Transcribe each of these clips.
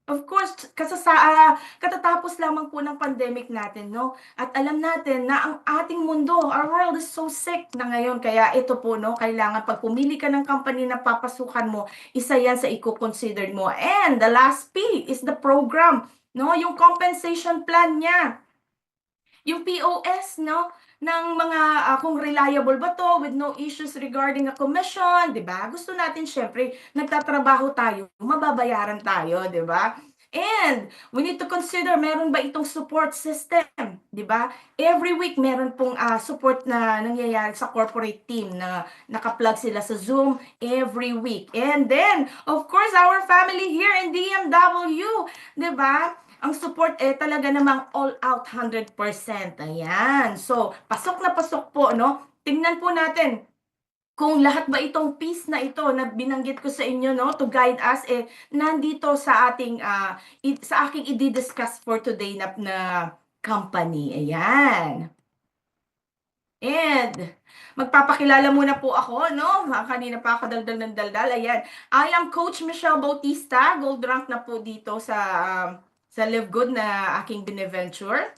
Of course, katatapos lamang po ng pandemic natin, no? At alam natin na ang ating mundo, our world is so sick na ngayon. Kaya ito po, no, kailangan pag pumili ka ng company na papasukan mo, isa yan sa i-consider mo. And the last P is the program, no? Yung compensation plan niya. Yung POS, no? Ng mga kung reliable ba to with no issues regarding a commission, 'di ba? Gusto natin syempre nagtatrabaho tayo, mababayaran tayo, 'di ba? And we need to consider meron ba itong support system, 'di ba? Every week meron pong support na nangyayari sa corporate team na naka-plug sila sa Zoom every week. And then, of course, our family here in DMW, 'di ba? Ang support talaga namang all out 100%. Ayan. So, pasok na pasok po, no? Tingnan po natin kung lahat ba itong piece na ito na binanggit ko sa inyo, no, to guide us, nandito sa ating, sa aking i-discuss for today na company. Ayan. And, magpapakilala muna po ako, no? Kanina pa ako daldal ng daldal. Ayan. I am Coach Michelle Bautista. Gold rank na po dito sa Live Good na aking bine-venture.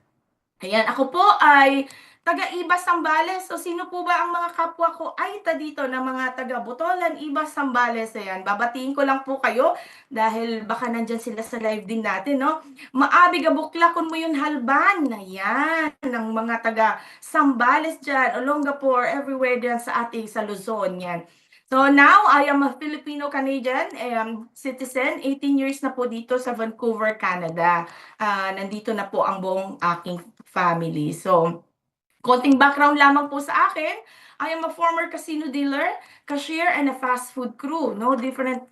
Ayan, ako po ay taga-Ibas Sambales. So, sino po ba ang mga kapwa ko ay dito na mga taga-Botolan, Ibas Sambales? Ayan, babatiin ko lang po kayo dahil baka nandyan sila sa live din natin, no? Maabi gabuklakon mo yun halban. Ayan, ng mga taga-Sambales dyan, Olongapo, everywhere dyan sa ating sa Luzon. Yan. So now, I am a Filipino-Canadian citizen, 18 years na po dito sa Vancouver, Canada. Nandito na po ang buong aking family. So, konting background lamang po sa akin. I am a former casino dealer, cashier, and a fast food crew. No different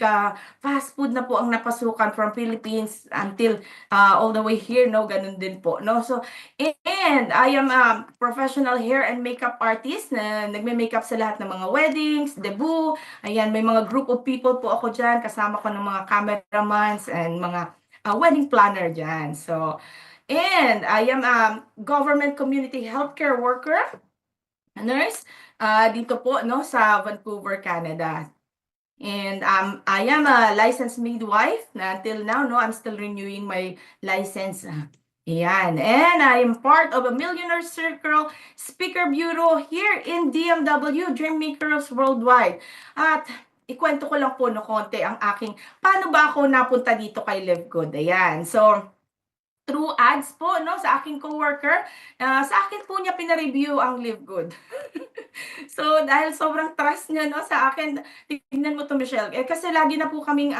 fast food na po ang napasukan from Philippines until all the way here. No, ganun din po. No, so and I am a professional hair and makeup artist na nagme-makeup sa lahat ng mga weddings, debut. Ayan, may mga group of people po ako dyan. Kasama ko ng mga cameramans and mga wedding planner dyan. So, and I am a government community healthcare worker, a nurse, dito po, no, sa Vancouver, Canada. And I am a licensed midwife na until now, no, I'm still renewing my license. Ayan. And I am part of a Millionaire Circle Speaker Bureau here in DMW, Dream Makers Worldwide. At ikwento ko lang po no konti ang aking, paano ba ako napunta dito kay Live Good? Ayan. So, through ads po, no, sa aking coworker, sa akin po niya pina-review ang Live Good. So, dahil sobrang trust niya, no, sa akin, tingnan mo 'to, Michelle, kasi lagi na po kaming,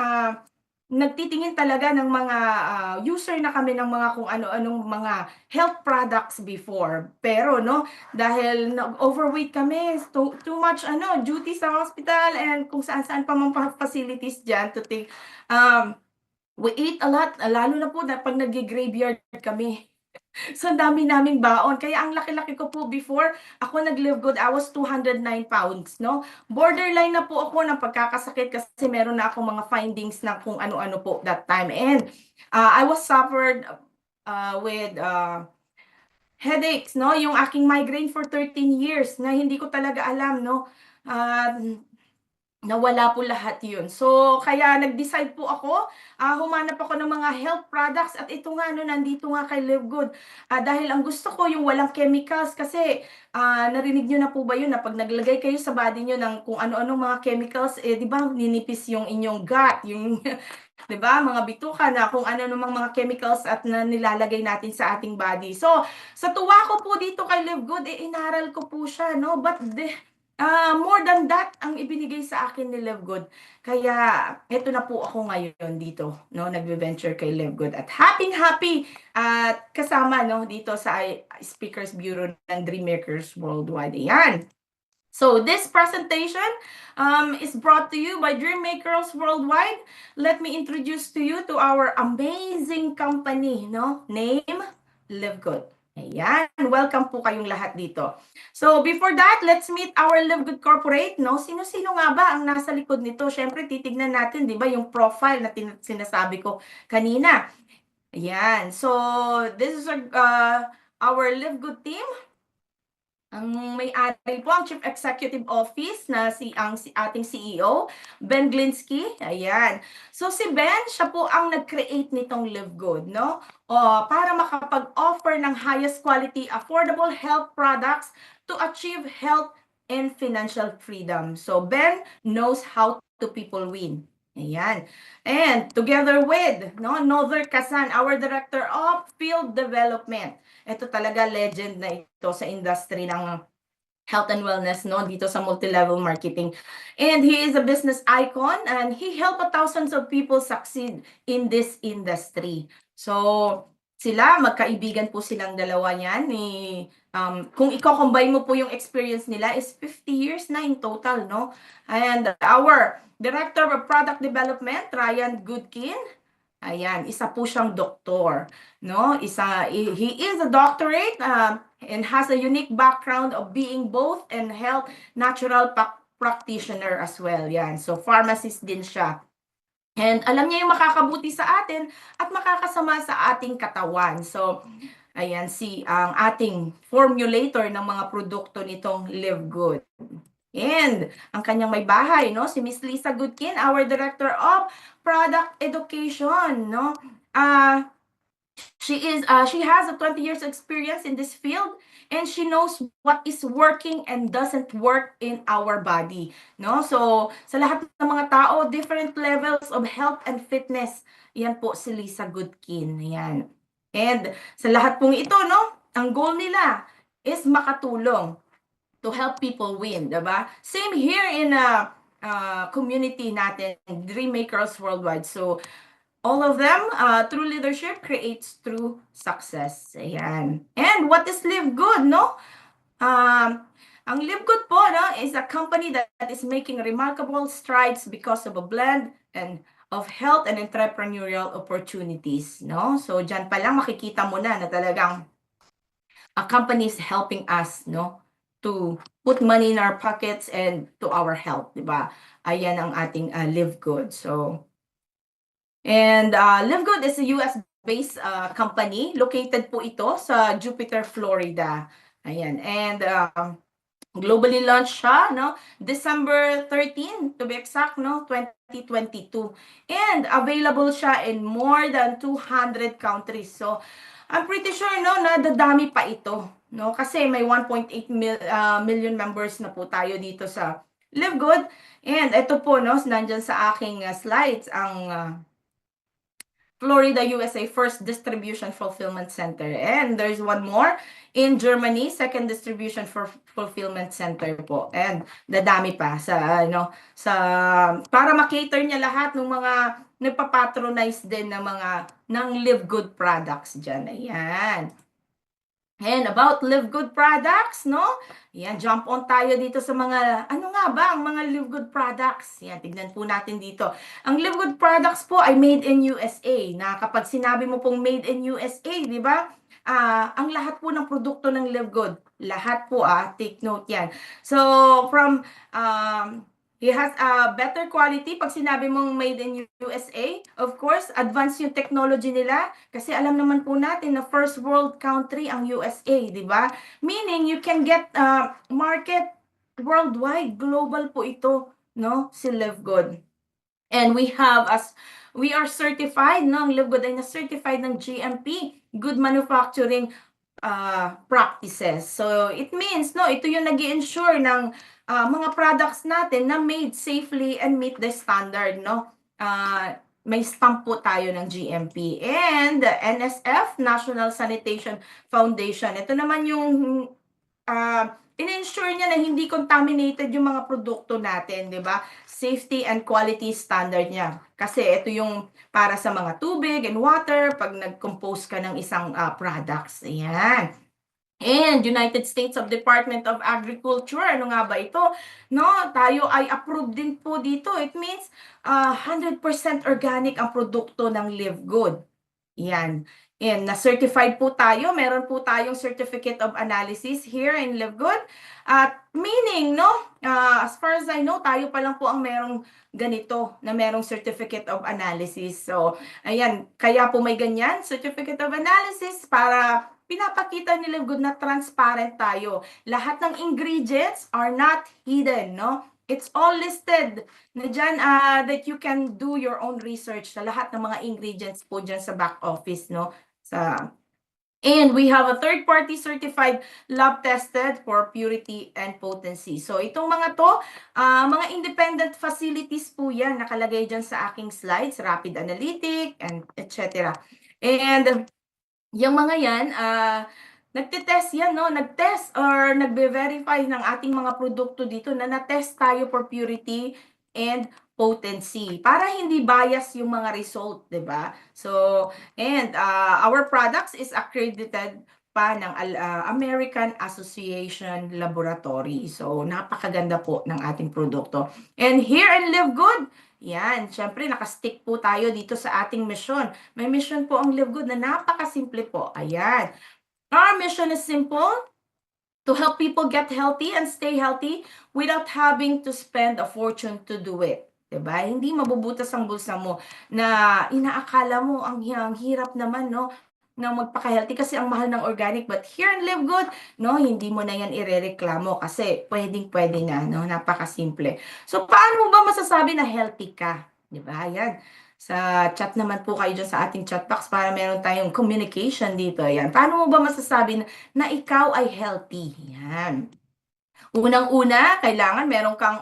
nagtitingin talaga ng mga, user na kami ng mga kung ano-anong mga health products before. Pero 'no, dahil nag-overweight kami, too much duty sa hospital and kung saan-saan pa mang facilities diyan to take, we eat a lot, lalo na po na 'pag nagge-graveyard kami. So, ang dami naming baon. Kaya ang laki-laki ko po before ako nag-Live Good, I was 209 pounds, no? Borderline na po ako ng pagkakasakit kasi meron na akong mga findings na kung ano-ano po that time. And I was suffered with headaches, no? Yung aking migraine for 13 years na hindi ko talaga alam, no? Nawala po lahat yun. So, kaya nag-decide po ako, humanap ako ng mga health products at ito nga, no, nandito nga kay Live Good. Dahil ang gusto ko yung walang chemicals kasi narinig nyo na po ba yun na pag naglagay kayo sa body nyo ng kung ano-anong mga chemicals, di ba, ninipis yung inyong gut, yung, di ba, mga bituka na kung ano namang mga chemicals at na nilalagay natin sa ating body. So, sa tuwa ko po dito kay Live Good, inaral ko po siya, no? But more than that ang ibinigay sa akin ni Live Good. Kaya eto na po ako ngayon dito, no, nagve-venture kay Live Good at happy at kasama, no, dito sa Speakers Bureau ng Dream Makers Worldwide. Ayan. So this presentation is brought to you by Dream Makers Worldwide. Let me introduce to you to our amazing company, no, name Live Good. Ayan, welcome po kayong lahat dito. So before that, let's meet our Live Good Corporate, no? Sino-sino nga ba ang nasa likod nito? Syempre titignan natin, 'di ba, yung profile na sinasabi ko kanina. Ayan. So this is our Live Good team. Ang may-ari po ang Chief Executive Office na si ating CEO, Ben Glinsky. Ayan. So si Ben, siya po ang nag-create nitong Live Good, no? Para makapag-offer ng highest quality, affordable health products to achieve health and financial freedom. So Ben knows how to people win. Ayan. And together with Nother Kasan, our Director of Field Development. Ito talaga legend na ito sa industry ng health and wellness dito sa multi-level marketing. And he is a business icon and he helped thousands of people succeed in this industry. So, sila, magkaibigan po silang dalawa niyan. Kung i-combine mo po yung experience nila is 50 years na in total, no? And our Director of Product Development, Ryan Goodkin, ayan, isa po siyang doktor, no? He is a doctorate and has a unique background of being both an health natural practitioner as well. Yan. So pharmacist din siya. And alam niya yung makakabuti sa atin at makakasama sa ating katawan. So ayan ang ating formulator ng mga produkto nitong Live Good. And ang kanyang may bahay, no? Si Miss Lisa Goodkin, our Director of Product Education, no? She has a 20 years experience in this field and she knows what is working and doesn't work in our body, no? So, sa lahat ng mga tao, different levels of health and fitness, yan po si Lisa Goodkin, yan. And sa lahat pong ito, no? Ang goal nila is makatulong to help people win, diba? Same here in community natin, Dream Makers Worldwide. So, all of them, true leadership creates true success. Ayan. And what is Live Good, no? Ang Live Good po, no, is a company that is making remarkable strides because of a blend of health and entrepreneurial opportunities, no? So, dyan pa lang makikita mo na talagang a company is helping us, no, to put money in our pockets and to our health, di ba? Ayan ang ating Live Good. So, and Live Good is a US-based company. Located po ito sa Jupiter, Florida. Ayan. And globally launched siya, no? December 13, to be exact, no? 2022. And available siya in more than 200 countries. So, I'm pretty sure, no, nadadami pa ito, no? Kasi may 1.8 million members na po tayo dito sa Live Good. And ito po, no, nandyan sa aking slides, ang Florida, USA, first distribution fulfillment center. And there's one more in Germany, second distribution for fulfillment center po. And dadami pa sa para ma-cater niya lahat ng mga nagpa-patronize din ng Live Good products diyan. Ayan. And about Live Good products, no? Yan, jump on tayo dito sa mga, ano nga ba ang mga Live Good products? Yan, tignan po natin dito. Ang Live Good products po ay made in USA. Na kapag sinabi mo pong made in USA, di ba? Ang lahat po ng produkto ng Live Good, lahat po take note yan. So, from it has a better quality. Pag sinabi mong made in USA, of course, advanced yung technology nila. Kasi alam naman po natin na first world country ang USA, di ba? Meaning, you can get market worldwide. Global po ito, no? Si Live Good. And we are certified, no? Ang Live Good ay na-certified ng GMP, Good Manufacturing practices. So, it means, no, ito yung nag-i-ensure ng mga products natin na made safely and meet the standard, no? May stamp po tayo ng GMP. And NSF, National Sanitation Foundation. Ito naman yung in-ensure niya na hindi contaminated yung mga produkto natin, di ba? Safety and quality standard niya. Kasi ito yung para sa mga tubig and water pag nag-compose ka ng isang products. Ayan. And United States of Department of Agriculture, ano nga ba ito? No, tayo ay approved din po dito. It means 100% organic ang produkto ng Live Good. Yan. And na-certified po tayo. Meron po tayong Certificate of Analysis here in Live Good. At meaning, no, as far as I know, tayo pa lang po ang merong ganito na merong Certificate of Analysis. So, ayan, kaya po may ganyan, Certificate of Analysis para pinapakita ni Live Good na transparent tayo. Lahat ng ingredients are not hidden, no? It's all listed na dyan, that you can do your own research sa lahat ng mga ingredients po dyan sa back office, no? And we have a third-party certified lab tested for purity and potency. So itong mga to, mga independent facilities po yan, nakalagay dyan sa aking slides, rapid analytic, and etc. And yung mga yan, nagtitest yan, no? Nagtest or nagbe-verify ng ating mga produkto dito na na-test tayo for purity and potency para hindi bias yung mga result, 'di ba? So, and our products is accredited pa ng American Association Laboratory. So, napakaganda po ng ating produkto. And here in Live Good, yan, syempre nakastick po tayo dito sa ating mission. May mission po ang Live Good na napakasimple po. Ayan. Our mission is simple: to help people get healthy and stay healthy without having to spend a fortune to do it. Diba? Hindi mabubutas ang bulsa mo na inaakala mo ang hirap naman, no? Na magpaka-healthy kasi ang mahal ng organic. But here in Live Good, no, hindi mo na yan irereklamo kasi pwedeng-pwede na, no? Napakasimple. So, paano mo ba masasabi na healthy ka? Diba? Yan. Sa chat naman po kayo dyan sa ating chat box para meron tayong communication dito. Yan. Paano mo ba masasabi na ikaw ay healthy? Yan. Unang-una, kailangan meron kang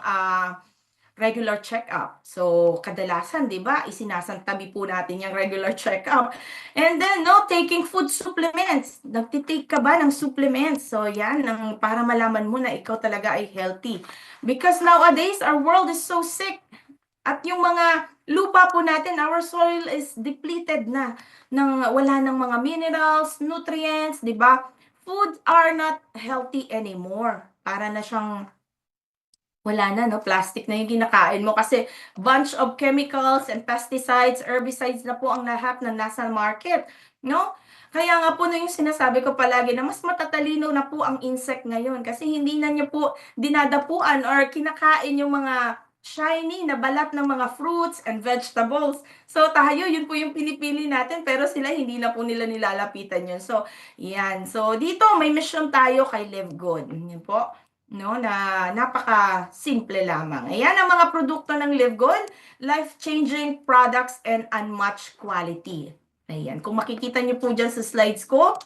regular check-up. So, kadalasan, di ba, isinasantabi po natin yung regular check-up. And then, no, taking food supplements. Nagtitake ka ba ng supplements? So, yan, para malaman mo na ikaw talaga ay healthy. Because nowadays, our world is so sick. At yung mga lupa po natin, our soil is depleted na. Wala ng mga minerals, nutrients, di ba? Foods are not healthy anymore. Para na siyang wala na, no? Plastic na yung kinakain mo kasi bunch of chemicals and pesticides, herbicides na po ang lahat na nasa market, no? Kaya nga po na yung sinasabi ko palagi na mas matatalino na po ang insect ngayon kasi hindi na niya po dinadapuan or kinakain yung mga shiny na balat ng mga fruits and vegetables. So tayo, yun po yung pinipili natin pero sila hindi na po nila nilalapitan yun. So, yan. So, dito may mission tayo kay Live Good. Yan po. No, na napaka-simple lamang. Ayan ang mga produkto ng Live Good, life-changing products and unmatched quality. Ayan, kung makikita niyo po dyan sa slides ko,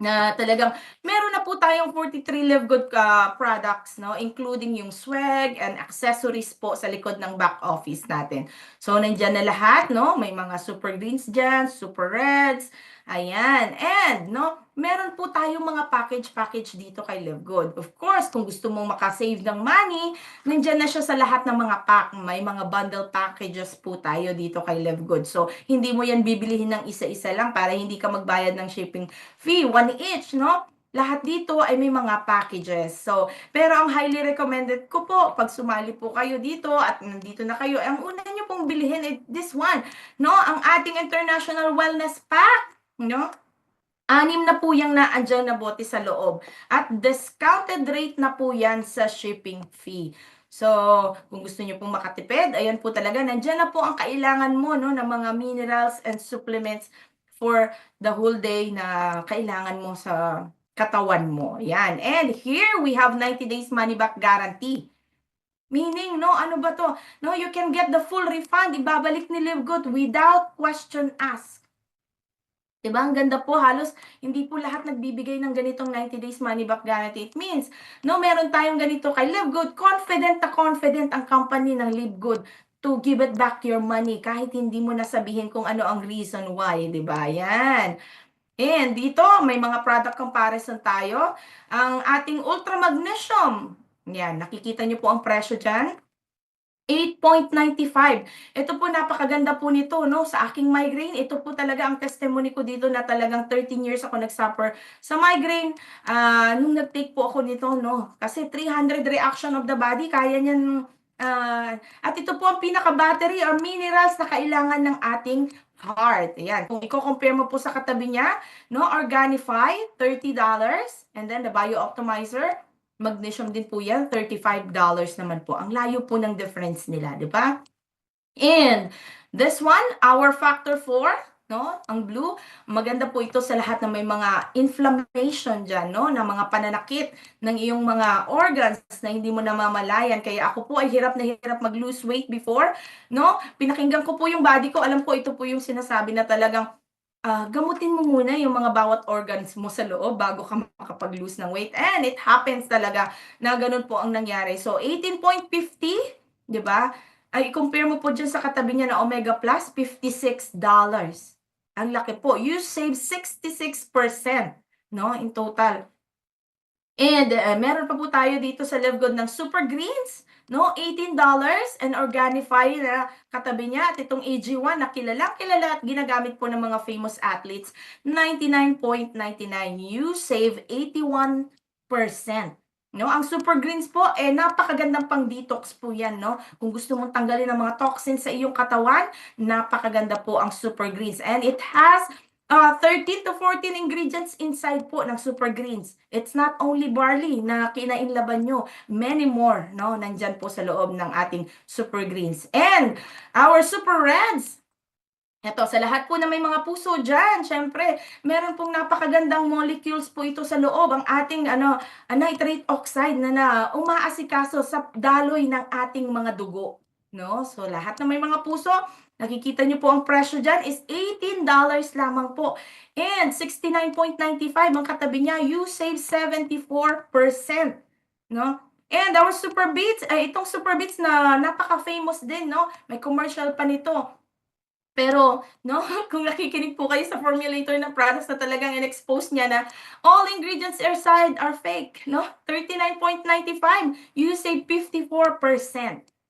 na talagang meron na po tayong 43 Live Good products, no, including yung swag and accessories po sa likod ng back office natin. So, nandyan na lahat, no, may mga super greens dyan, super reds, ayan, and, no, meron po tayong mga package dito kay Live Good. Of course, kung gusto mong makasave ng money, nandyan na siya sa lahat ng mga pack. May mga bundle packages po tayo dito kay Live Good. So, hindi mo yan bibilihin ng isa-isa lang para hindi ka magbayad ng shipping fee. One each, no? Lahat dito ay may mga packages. So, pero ang highly recommended ko po, pag sumali po kayo dito at nandito na kayo, ang una nyo pong bilihin ay this one, no? Ang ating International Wellness Pack, no? 6 na po yung naandyan na bote sa loob. At discounted rate na po yan sa shipping fee. So, kung gusto niyo pong makatipid, ayan po talaga, nandyan na po ang kailangan mo, no, ng mga minerals and supplements for the whole day na kailangan mo sa katawan mo. Yan. And here, we have 90 days money back guarantee. Meaning, no, ano ba to? No, you can get the full refund. Ibabalik ni Live Good without question asked. Diba? Ang ganda po, halos hindi po lahat nagbibigay ng ganitong 90 days money back guarantee. It means, no, meron tayong ganito kay Live Good, confident na confident ang company ng Live Good to give it back your money kahit hindi mo nasabihin kung ano ang reason why, diba? Yan. And dito, may mga product comparison tayo. Ang ating Ultra Magnesium, yan, nakikita niyo po ang presyo dyan. 8.95. Ito po, napakaganda po nito, no? Sa aking migraine, ito po talaga ang testimony ko dito na talagang 13 years ako nag-suffer sa migraine. Nung nag-take po ako nito, no? Kasi 300 reaction of the body, kaya niyan. At ito po ang pinaka-battery or minerals na kailangan ng ating heart. Ayan. Kung i-compare mo po sa katabi niya, no? Organifi, $30. And then the Bio Optimizer, magnesium din po yan, $35 naman po. Ang layo po ng difference nila, di ba? And this one, our factor 4, no? Ang blue, maganda po ito sa lahat na may mga inflammation dyan, no? Na mga pananakit ng iyong mga organs na hindi mo namamalayan. Kaya ako po ay hirap na hirap mag-lose weight before, no? Pinakinggan ko po yung body ko. Alam ko ito po yung sinasabi na talagang gamutin mo muna yung mga bawat organs mo sa loob bago ka makapag-lose ng weight. And it happens talaga na ganun po ang nangyari. So, 18.50, di ba? Ay, compare mo po dyan sa katabi niya na Omega Plus, $56. Ang laki po. You save 66%, no, in total. And meron pa po tayo dito sa Live Good ng Super Greens, no? $18 and Organifi na katabi niya at itong AG1 na kilala at ginagamit po ng mga famous athletes, 99.99. You save 81%. No, ang Super Greens po napakagandang pang-detox po 'yan, no? Kung gusto mong tanggalin ang mga toxins sa iyong katawan, napakaganda po ang Super Greens and it has 13 to 14 ingredients inside po ng Super Greens. It's not only barley na kinainlaban nyo. Many more, no? Nandyan po sa loob ng ating Super Greens. And our Super Reds, eto, sa lahat po na may mga puso dyan, syempre, meron pong napakagandang molecules po ito sa loob. Ang ating nitrate oxide na umaasikaso sa daloy ng ating mga dugo. No? So, lahat na may mga puso, nakikita nyo po ang presyo dyan is $18 lamang po. And 69.95 ang katabi niya, you save 74%. No? And our Super Beats, itong Super Beats na napaka-famous din, no? May commercial pa nito. Pero, no, kung nakikinig po kayo sa formulator ng products na talagang in-expose niya na all ingredients inside are fake, no? 39.95, you save 54%.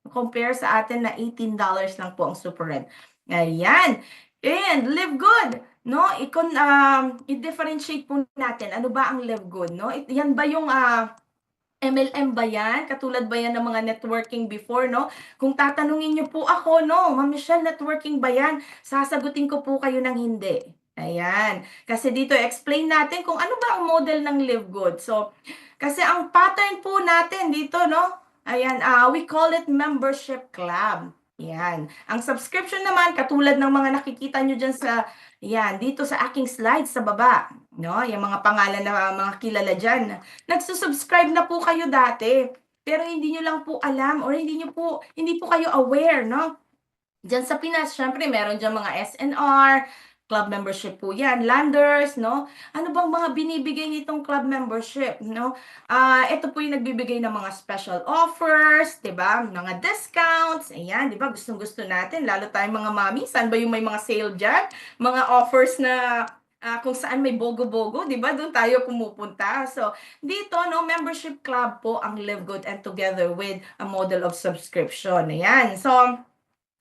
Compare sa atin na $18 lang po ang Super Red. Ayan. And Live Good, no? I-differentiate po natin. Ano ba ang Live Good, no? Yan ba yung MLM ba yan? Katulad ba yan ng mga networking before, no? Kung tatanungin niyo po ako, no, Ma'am Michelle, networking ba yan? Sasagutin ko po kayo ng hindi. Ayan. Kasi dito, explain natin kung ano ba ang model ng Live Good. So, kasi ang pattern po natin dito, no? Ayan, we call it membership club. Yan. Ang subscription naman, katulad ng mga nakikita nyo dyan sa, yan, dito sa aking slides sa baba. No? Yung mga pangalan na mga kilala dyan. Nagsusubscribe na po kayo dati, pero hindi nyo lang po alam or hindi po kayo aware, no? Diyan sa Pinas, syempre meron diyan mga SNR, club membership po 'yan, landers, no? Ano bang mga binibigay nitong club membership, no? Ito po yung nagbibigay ng mga special offers, 'di ba? Mga discounts, ayan, 'di ba? Gustong-gusto natin, lalo tayong mga mami, saan ba yung may mga sale diyan? Mga offers na kung saan may bogo-bogo, 'di ba? Doon tayo pumupunta. So, dito no, membership club po ang Live Good and together with a model of subscription. Ayan. So,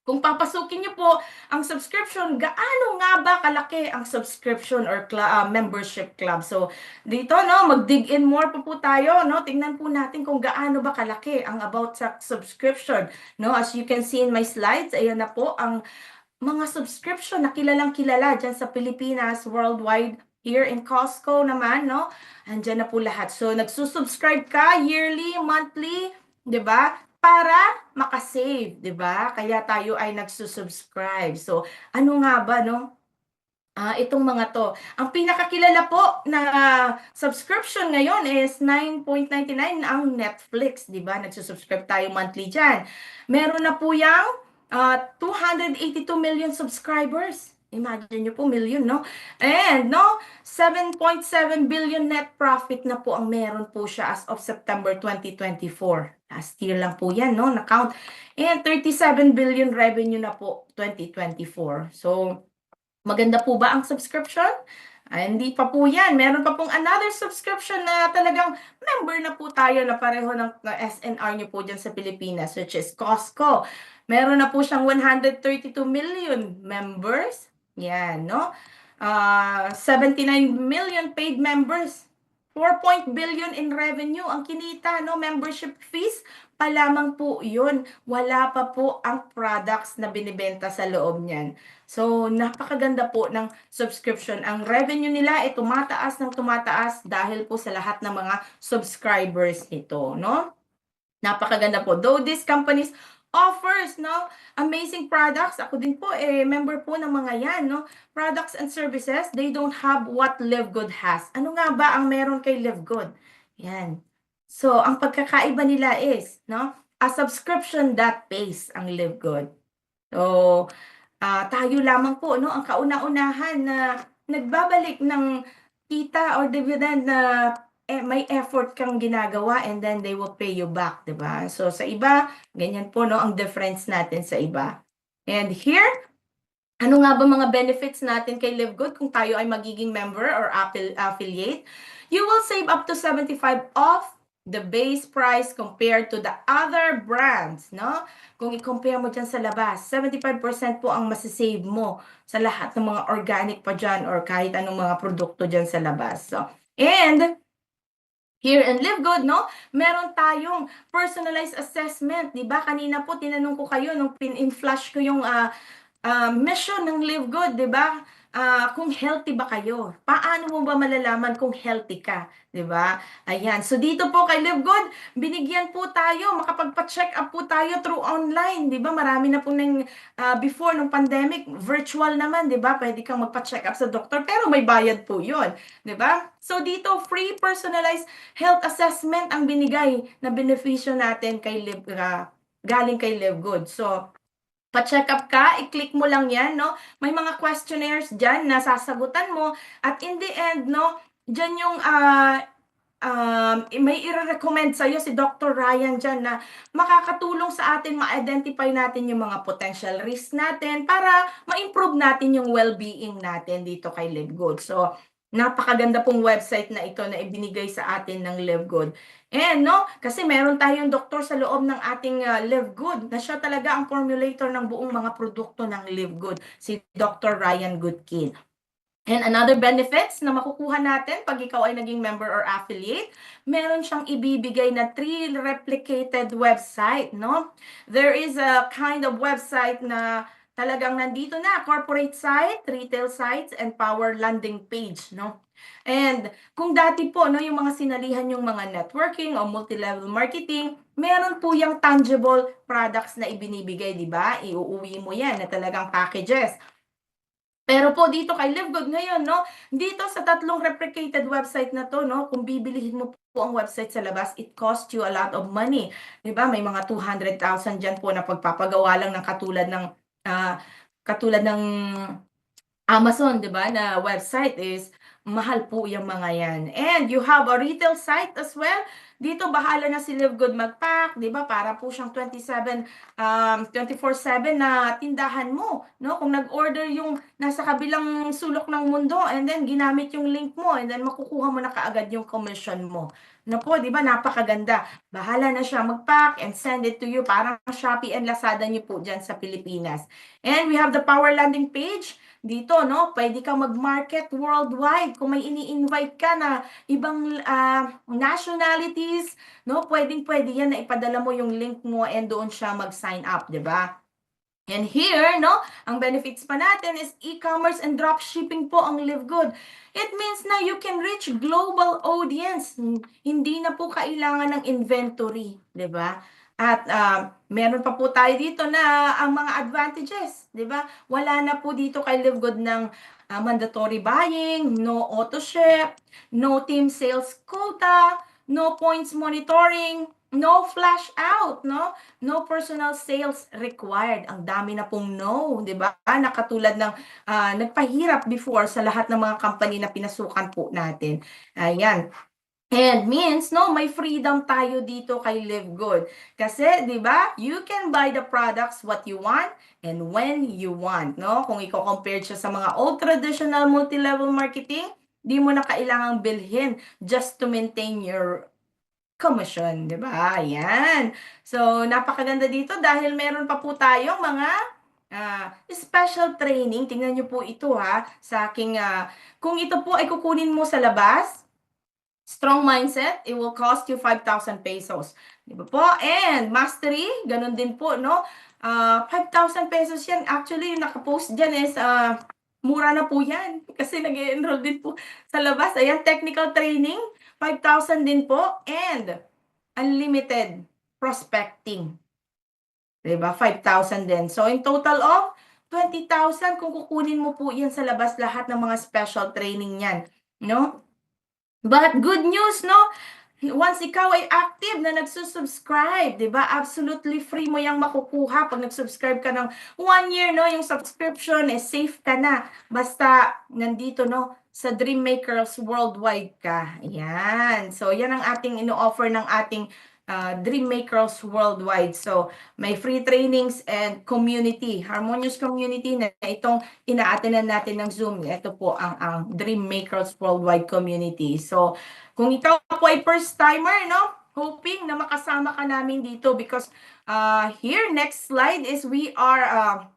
kung papasukin niyo po ang subscription, gaano nga ba kalaki ang subscription or membership club? So, dito, no, mag-dig in more po tayo, no? Tingnan po natin kung gaano ba kalaki ang about sa subscription, no? As you can see in my slides, ayan na po ang mga subscription na kilalang kilala dyan sa Pilipinas, worldwide, here in Costco naman, no? Andyan na po lahat. So, nagsusubscribe ka yearly, monthly, 'di ba? Para makasave, 'di ba? Kaya tayo ay nagsusubscribe. So, ano nga ba, no? Itong mga 'to. Ang pinakakilala po na subscription ngayon is 9.99 ang Netflix, 'di ba? Nagsusubscribe tayo monthly diyan. Meron na po yang 282 million subscribers. Imagine nyo po, million, no? And, no, 7.7 billion net profit na po ang meron po siya as of September 2024. Last year lang po yan, no? Na-count. And 37 billion revenue na po 2024. So, maganda po ba ang subscription? Hindi pa po yan. Meron pa pong another subscription na talagang member na po tayo na pareho ng SNR nyo po dyan sa Pilipinas, which is Costco. Meron na po siyang 132 million members. Yan, no? 79 million paid members. 4 billion in revenue ang kinita, no? Membership fees pa lamang po yun. Wala pa po ang products na binibenta sa loob niyan. So, napakaganda po ng subscription. Ang revenue nila ay tumataas ng tumataas dahil po sa lahat ng mga subscribers nito, no? Napakaganda po. Though these companies offers, no? Amazing products. Ako din po, member po ng mga yan, no? Products and services, they don't have what Live Good has. Ano nga ba ang meron kay Live Good? Yan. So, ang pagkakaiba nila is, no? A subscription that pays ang Live Good. So, tayo lamang po, no? Ang kauna-unahan na nagbabalik ng kita or dividend na may effort kang ginagawa and then they will pay you back, 'di ba? So sa iba, ganyan po, no, ang difference natin sa iba. And here, ano nga ba mga benefits natin kay Live Good kung tayo ay magiging member or affiliate? You will save up to 75 off the base price compared to the other brands, no? Kung i-compare mo dyan sa labas, 75% po ang masisave mo sa lahat ng mga organic pa dyan or kahit anong mga produkto dyan sa labas. So, and here in Live Good, no, meron tayong personalized assessment, 'di ba? Kanina po tinanong ko kayo nung pin-flash ko yung mission ng Live Good, 'di ba? Kung healthy ba kayo? Paano mo ba malalaman kung healthy ka, 'di ba? Ayan. So dito po kay Live Good, binigyan po tayo, makapagpa-check up po tayo through online, 'di ba? Marami na po ng before nung pandemic, virtual naman, 'di ba? Pwede kang magpa-check up sa doktor, pero may bayad po 'yon, 'di ba? So dito, free personalized health assessment ang binigay na benepisyo natin kay galing kay Live Good. So, pa-check up ka, i-click mo lang yan, no? May mga questionnaires dyan na sasagutan mo at in the end, no, dyan yung may i-recommend sa'yo si Dr. Ryan dyan na makakatulong sa atin ma-identify natin yung mga potential risk natin para ma-improve natin yung well-being natin dito kay Live Good. So, napakaganda pong website na ito na ibinigay sa atin ng Live Good. And no, kasi meron tayong doktor sa loob ng ating Live Good na siya talaga ang formulator ng buong mga produkto ng Live Good, si Dr. Ryan Goodkin. And another benefits na makukuha natin pag ikaw ay naging member or affiliate, meron siyang ibibigay na 3 replicated website, no? There is a kind of website na talagang nandito na, corporate site, retail sites, and power landing page, no? And kung dati po, no, yung mga sinalihan yung mga networking o multi-level marketing, meron po yung tangible products na ibinibigay, di ba? Iuuwi mo yan na talagang packages. Pero po dito kay Live Good ngayon, no, dito sa 3 replicated website na 'to, no, kung bibilihin mo po ang website sa labas, it cost you a lot of money, 'di ba? May mga 200,000 diyan po na pagpapagawa lang ng katulad ng Amazon, 'di ba, na website is mahal po yung mga 'yan. And you have a retail site as well. Dito bahala na si Live Good mag-pack, 'di ba? Para po siyang 24/7 na tindahan mo, no? Kung nag-order yung nasa kabilang sulok ng mundo and then ginamit yung link mo and then makukuha mo na kaagad yung commission mo. Naku, 'di ba? Napakaganda. Bahala na siya mag-pack and send it to you. Parang Shopee and Lazada niyo po diyan sa Pilipinas. And we have the power landing page. Dito, no, pwede kang mag-market worldwide kung may ini-invite ka na ibang nationalities, no, pwedeng-pwede yan na ipadala mo yung link mo and doon siya mag-sign up, 'di ba? And here, no, ang benefits pa natin is e-commerce and dropshipping po ang Live Good. It means na you can reach global audience. Hindi na po kailangan ng inventory, 'di ba? At meron pa po tayo dito na ang mga advantages, 'di ba? Wala na po dito kay Live Good ng mandatory buying, no auto ship, no team sales quota, no points monitoring, no flash out, no? No personal sales required. Ang dami na pong no, 'di ba? Nakatulad ng nagpahirap before sa lahat ng mga company na pinasukan po natin. Ayan. And means, no, may freedom tayo dito kay Live Good. Kasi, di ba, you can buy the products what you want and when you want, no? Kung i-compare siya sa mga old traditional multi-level marketing, di mo na kailangang bilhin just to maintain your commission, di ba? Ayan. So, napakaganda dito dahil meron pa po tayong mga special training. Tingnan niyo po ito sa aking, kung ito po ay kukunin mo sa labas, strong mindset, it will cost you 5,000 pesos. Di ba po? And mastery, ganun din po, no? 5,000 pesos yan. Actually, yung nakapost dyan is mura na po yan. Kasi nag-enroll din po sa labas. Ayan, technical training, 5,000 din po. And unlimited prospecting. 'Di ba? 5,000 din. So, in total of 20,000 kung kukunin mo po yan sa labas lahat ng mga special training niyan, no? But good news, no? Once ikaw ay active na nagsusubscribe, 'di ba? Absolutely free mo yang makukuha pag nag-subscribe ka ng 1 year, no? Yung subscription safe ka na. Basta nandito, no, sa Dream Makers Worldwide ka. Ayan. So, yan ang ating ino-offer ng ating Dream Makers Worldwide. So, may free trainings and community, harmonious community na itong ina-attendan natin ng Zoom. Ito po ang Dream Makers Worldwide community. So, kung ikaw po ay first timer, no? Hoping na makasama ka namin dito because here, next slide is we are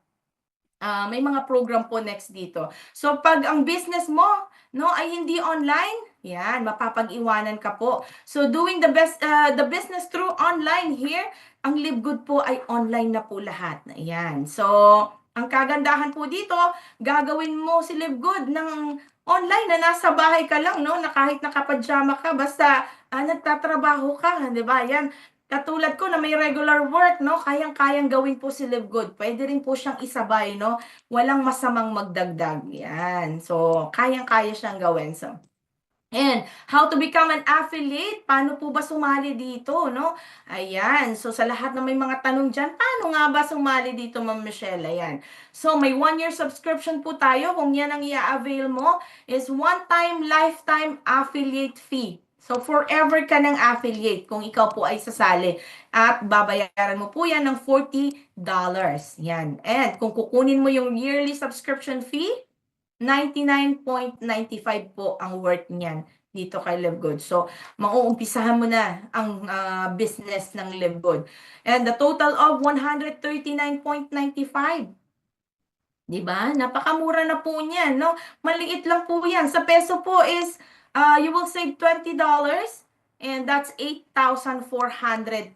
may mga program po next dito. So pag ang business mo, no, ay hindi online, yan, mapapag-iwanan ka po. So doing the business through online here, ang Live Good po ay online na po lahat. Ayan. So ang kagandahan po dito, gagawin mo si Live Good ng online na nasa bahay ka lang, no, na kahit nakapajama ka, basta nagtatrabaho ka, 'di ba? Yan. Katulad ko na may regular work, no, kayang-kayang gawin po si Live Good. Puwede rin po siyang isabay, no, walang masamang magdagdag, 'yan. So, kayang-kaya siyang gawin. So, and how to become an affiliate? Paano po ba sumali dito, no? Ayan. So, sa lahat na may mga tanong diyan, paano nga ba sumali dito, Ma'am Michelle? Ayan. So, may 1 year subscription po tayo. Kung 'yan ang i-a-avail mo, is one-time lifetime affiliate fee. So, forever ka ng affiliate kung ikaw po ay sasali. At babayaran mo po yan ng $40. Yan. And kung kukunin mo yung yearly subscription fee, 99.95 po ang worth niyan dito kay Live Good. So, mauumpisahan mo na ang business ng Live Good. And the total of 139.95. 'Di ba? Napakamura na po niyan, no? Maliit lang po 'yan. Sa peso po is you will save $20 and that's 8,400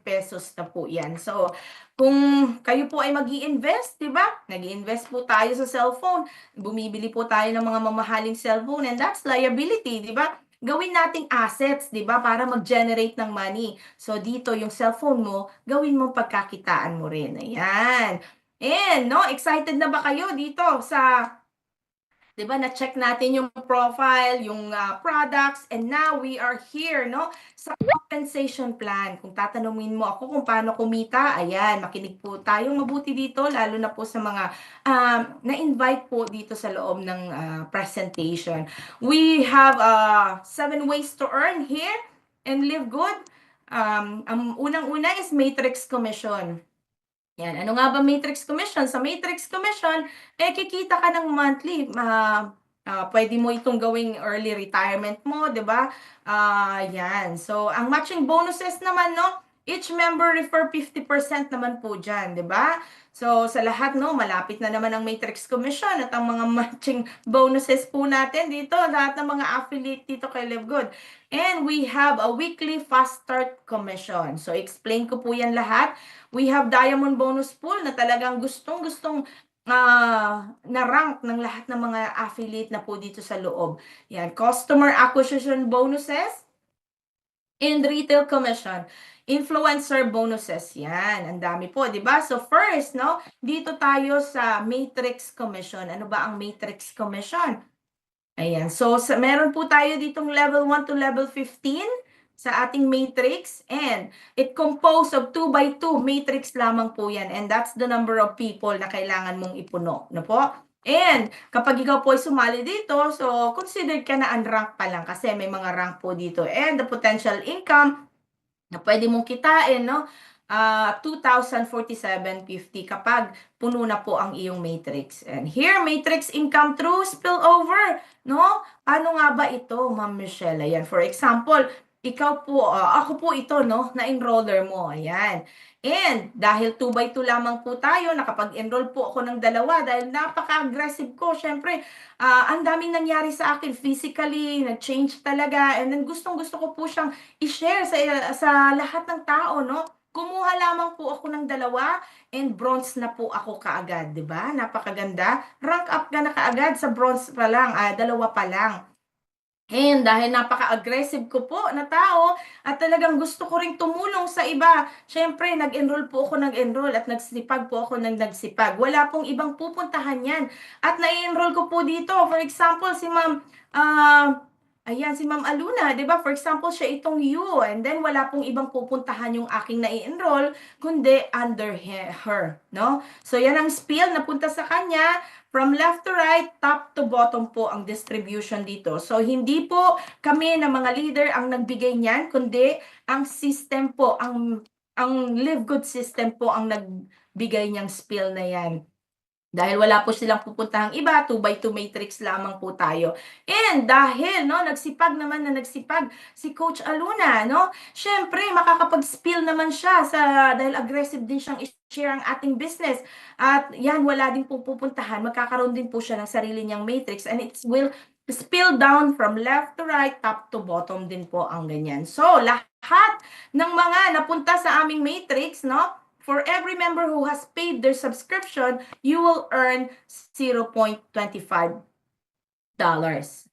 pesos na po 'yan. So, kung kayo po ay mag-i-invest, 'di ba? Nag-i-invest po tayo sa cellphone. Bumibili po tayo ng mga mamahaling cellphone and that's liability, 'di ba? Gawin nating assets, 'di ba, para mag-generate ng money. So dito yung cellphone mo, gawin mo pagkakitaan mo rin. Ayan. And, no, excited na ba kayo dito sa, 'di ba, na-check natin yung profile, yung products, and now we are here, no, sa compensation plan. Kung tatanungin mo ako kung paano kumita, ayan, makinig po tayong mabuti dito, lalo na po sa mga na-invite po dito sa loob ng presentation. We have 7 ways to earn here and Live Good. Ang unang-una is matrix commission. Yan. Ano nga ba matrix commission? Sa matrix commission, kikita ka ng monthly. Pwede mo itong gawing early retirement mo, 'di ba? Yan. So, ang matching bonuses naman, no? Each member refer 50% naman po diyan, 'di ba? So, sa lahat, no, malapit na naman ang matrix commission at ang mga matching bonuses po natin dito, lahat ng mga affiliate dito kay Live Good. And we have a weekly fast start commission. So, explain ko po yan lahat. We have diamond bonus pool na talagang gustong-gustong na-rank ng lahat ng mga affiliate na po dito sa loob. Yan, customer acquisition bonuses and retail commission. Influencer bonuses, yan. Ang dami po, di ba? So first, no, dito tayo sa matrix commission. Ano ba ang matrix commission? Ayan. So meron po tayo ditong level 1 to level 15 sa ating matrix, and it composed of 2 by 2 matrix lamang po yan, and that's the number of people na kailangan mong ipuno, no po? And kapag ikaw po ay sumali dito, so considered ka na unranked pa lang kasi may mga rank po dito, and the potential income na pwede mong kitain, no? 2,047.50 kapag puno na po ang iyong matrix. And here, matrix income through spillover, no? Ano nga ba ito, Ma'am Michelle? Ayan, for example, ikaw po, ako po ito, no? Na-enroller mo, ayan. And dahil 2 by 2 lamang po tayo, nakapag-enroll po ako ng dalawa dahil napaka-aggressive ko. Syempre, ang daming nangyari sa akin physically, nag-change talaga, and then gustong-gusto ko po siyang i-share sa lahat ng tao, no? Kumuha lamang po ako ng dalawa and bronze na po ako kaagad, 'di ba? Napakaganda. Rank up ka na kaagad sa bronze pa lang, dalawa pa lang. And dahil napaka-aggressive ko po na tao at talagang gusto ko ring tumulong sa iba, syempre nag-enroll po ako nag-enroll at nagsipag po ako ng nagsipag. Wala pong ibang pupuntahan yan. At nai-enroll ko po dito, for example, si Ma'am, ayan, si Ma'am Aluna, di ba? For example, siya itong you. And then wala pong ibang pupuntahan yung aking nai-enroll, kundi under her, no? So yan ang spiel na punta sa kanya. From left to right, top to bottom po ang distribution dito. So, hindi po kami na mga leader ang nagbigay niyan, kundi ang system po, ang Live Good system po ang nagbigay niyang spill na yan. Dahil wala po silang pupuntahang iba, 2x2 matrix lamang po tayo. And dahil nagsipag naman na nagsipag si Coach Aluna, syempre makakapag-spill naman siya dahil aggressive din siyang i-share ang ating business. At yan, wala din po pupuntahan, magkakaroon din po siya ng sarili niyang matrix and it will spill down from left to right, top to bottom din po ang ganyan. So, lahat ng mga napunta sa aming matrix, for every member who has paid their subscription, you will earn $0.25.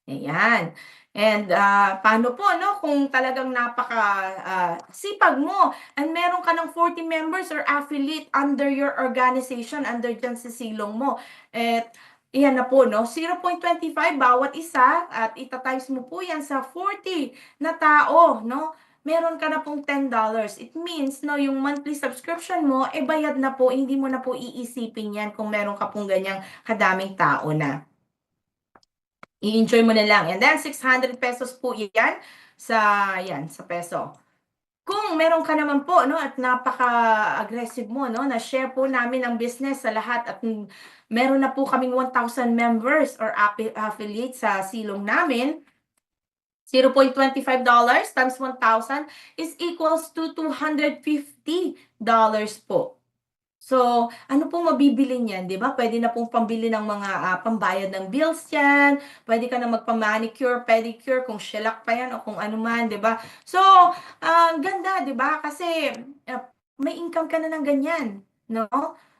Ayan. And paano po, kung talagang sipag mo and meron ka ng 40 members or affiliate under your organization, under dyan sa silong mo. At yan na po, 0.25 bawat isa at itatimes mo po yan sa 40 na tao, meron ka na pong $10. It means, yung monthly subscription mo, bayad na po, hindi mo na po iisipin yan kung meron ka pong ganyang kadaming tao na. I-enjoy mo na lang. And then, 600 pesos po yan sa peso. Kung meron ka naman po, at napaka-aggressive mo, na share po namin ang business sa lahat at meron na po kaming 1,000 members or affiliates sa silong namin, $0.25 times 1,000 is equals to $250 po. So, ano pong mabibili niyan, di ba? Pwede na pong pambili ng mga pambayad ng bills yan. Pwede ka na magpa-manicure, pedicure, kung shellac pa yan o kung ano man, di ba? So, ganda, di ba? Kasi may income ka na ng ganyan, no?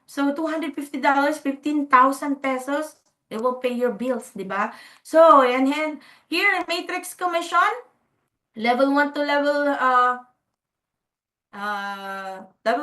So, $250, 15,000 pesos, it will pay your bills, di ba? So, and here in Matrix Commission, level 1 to level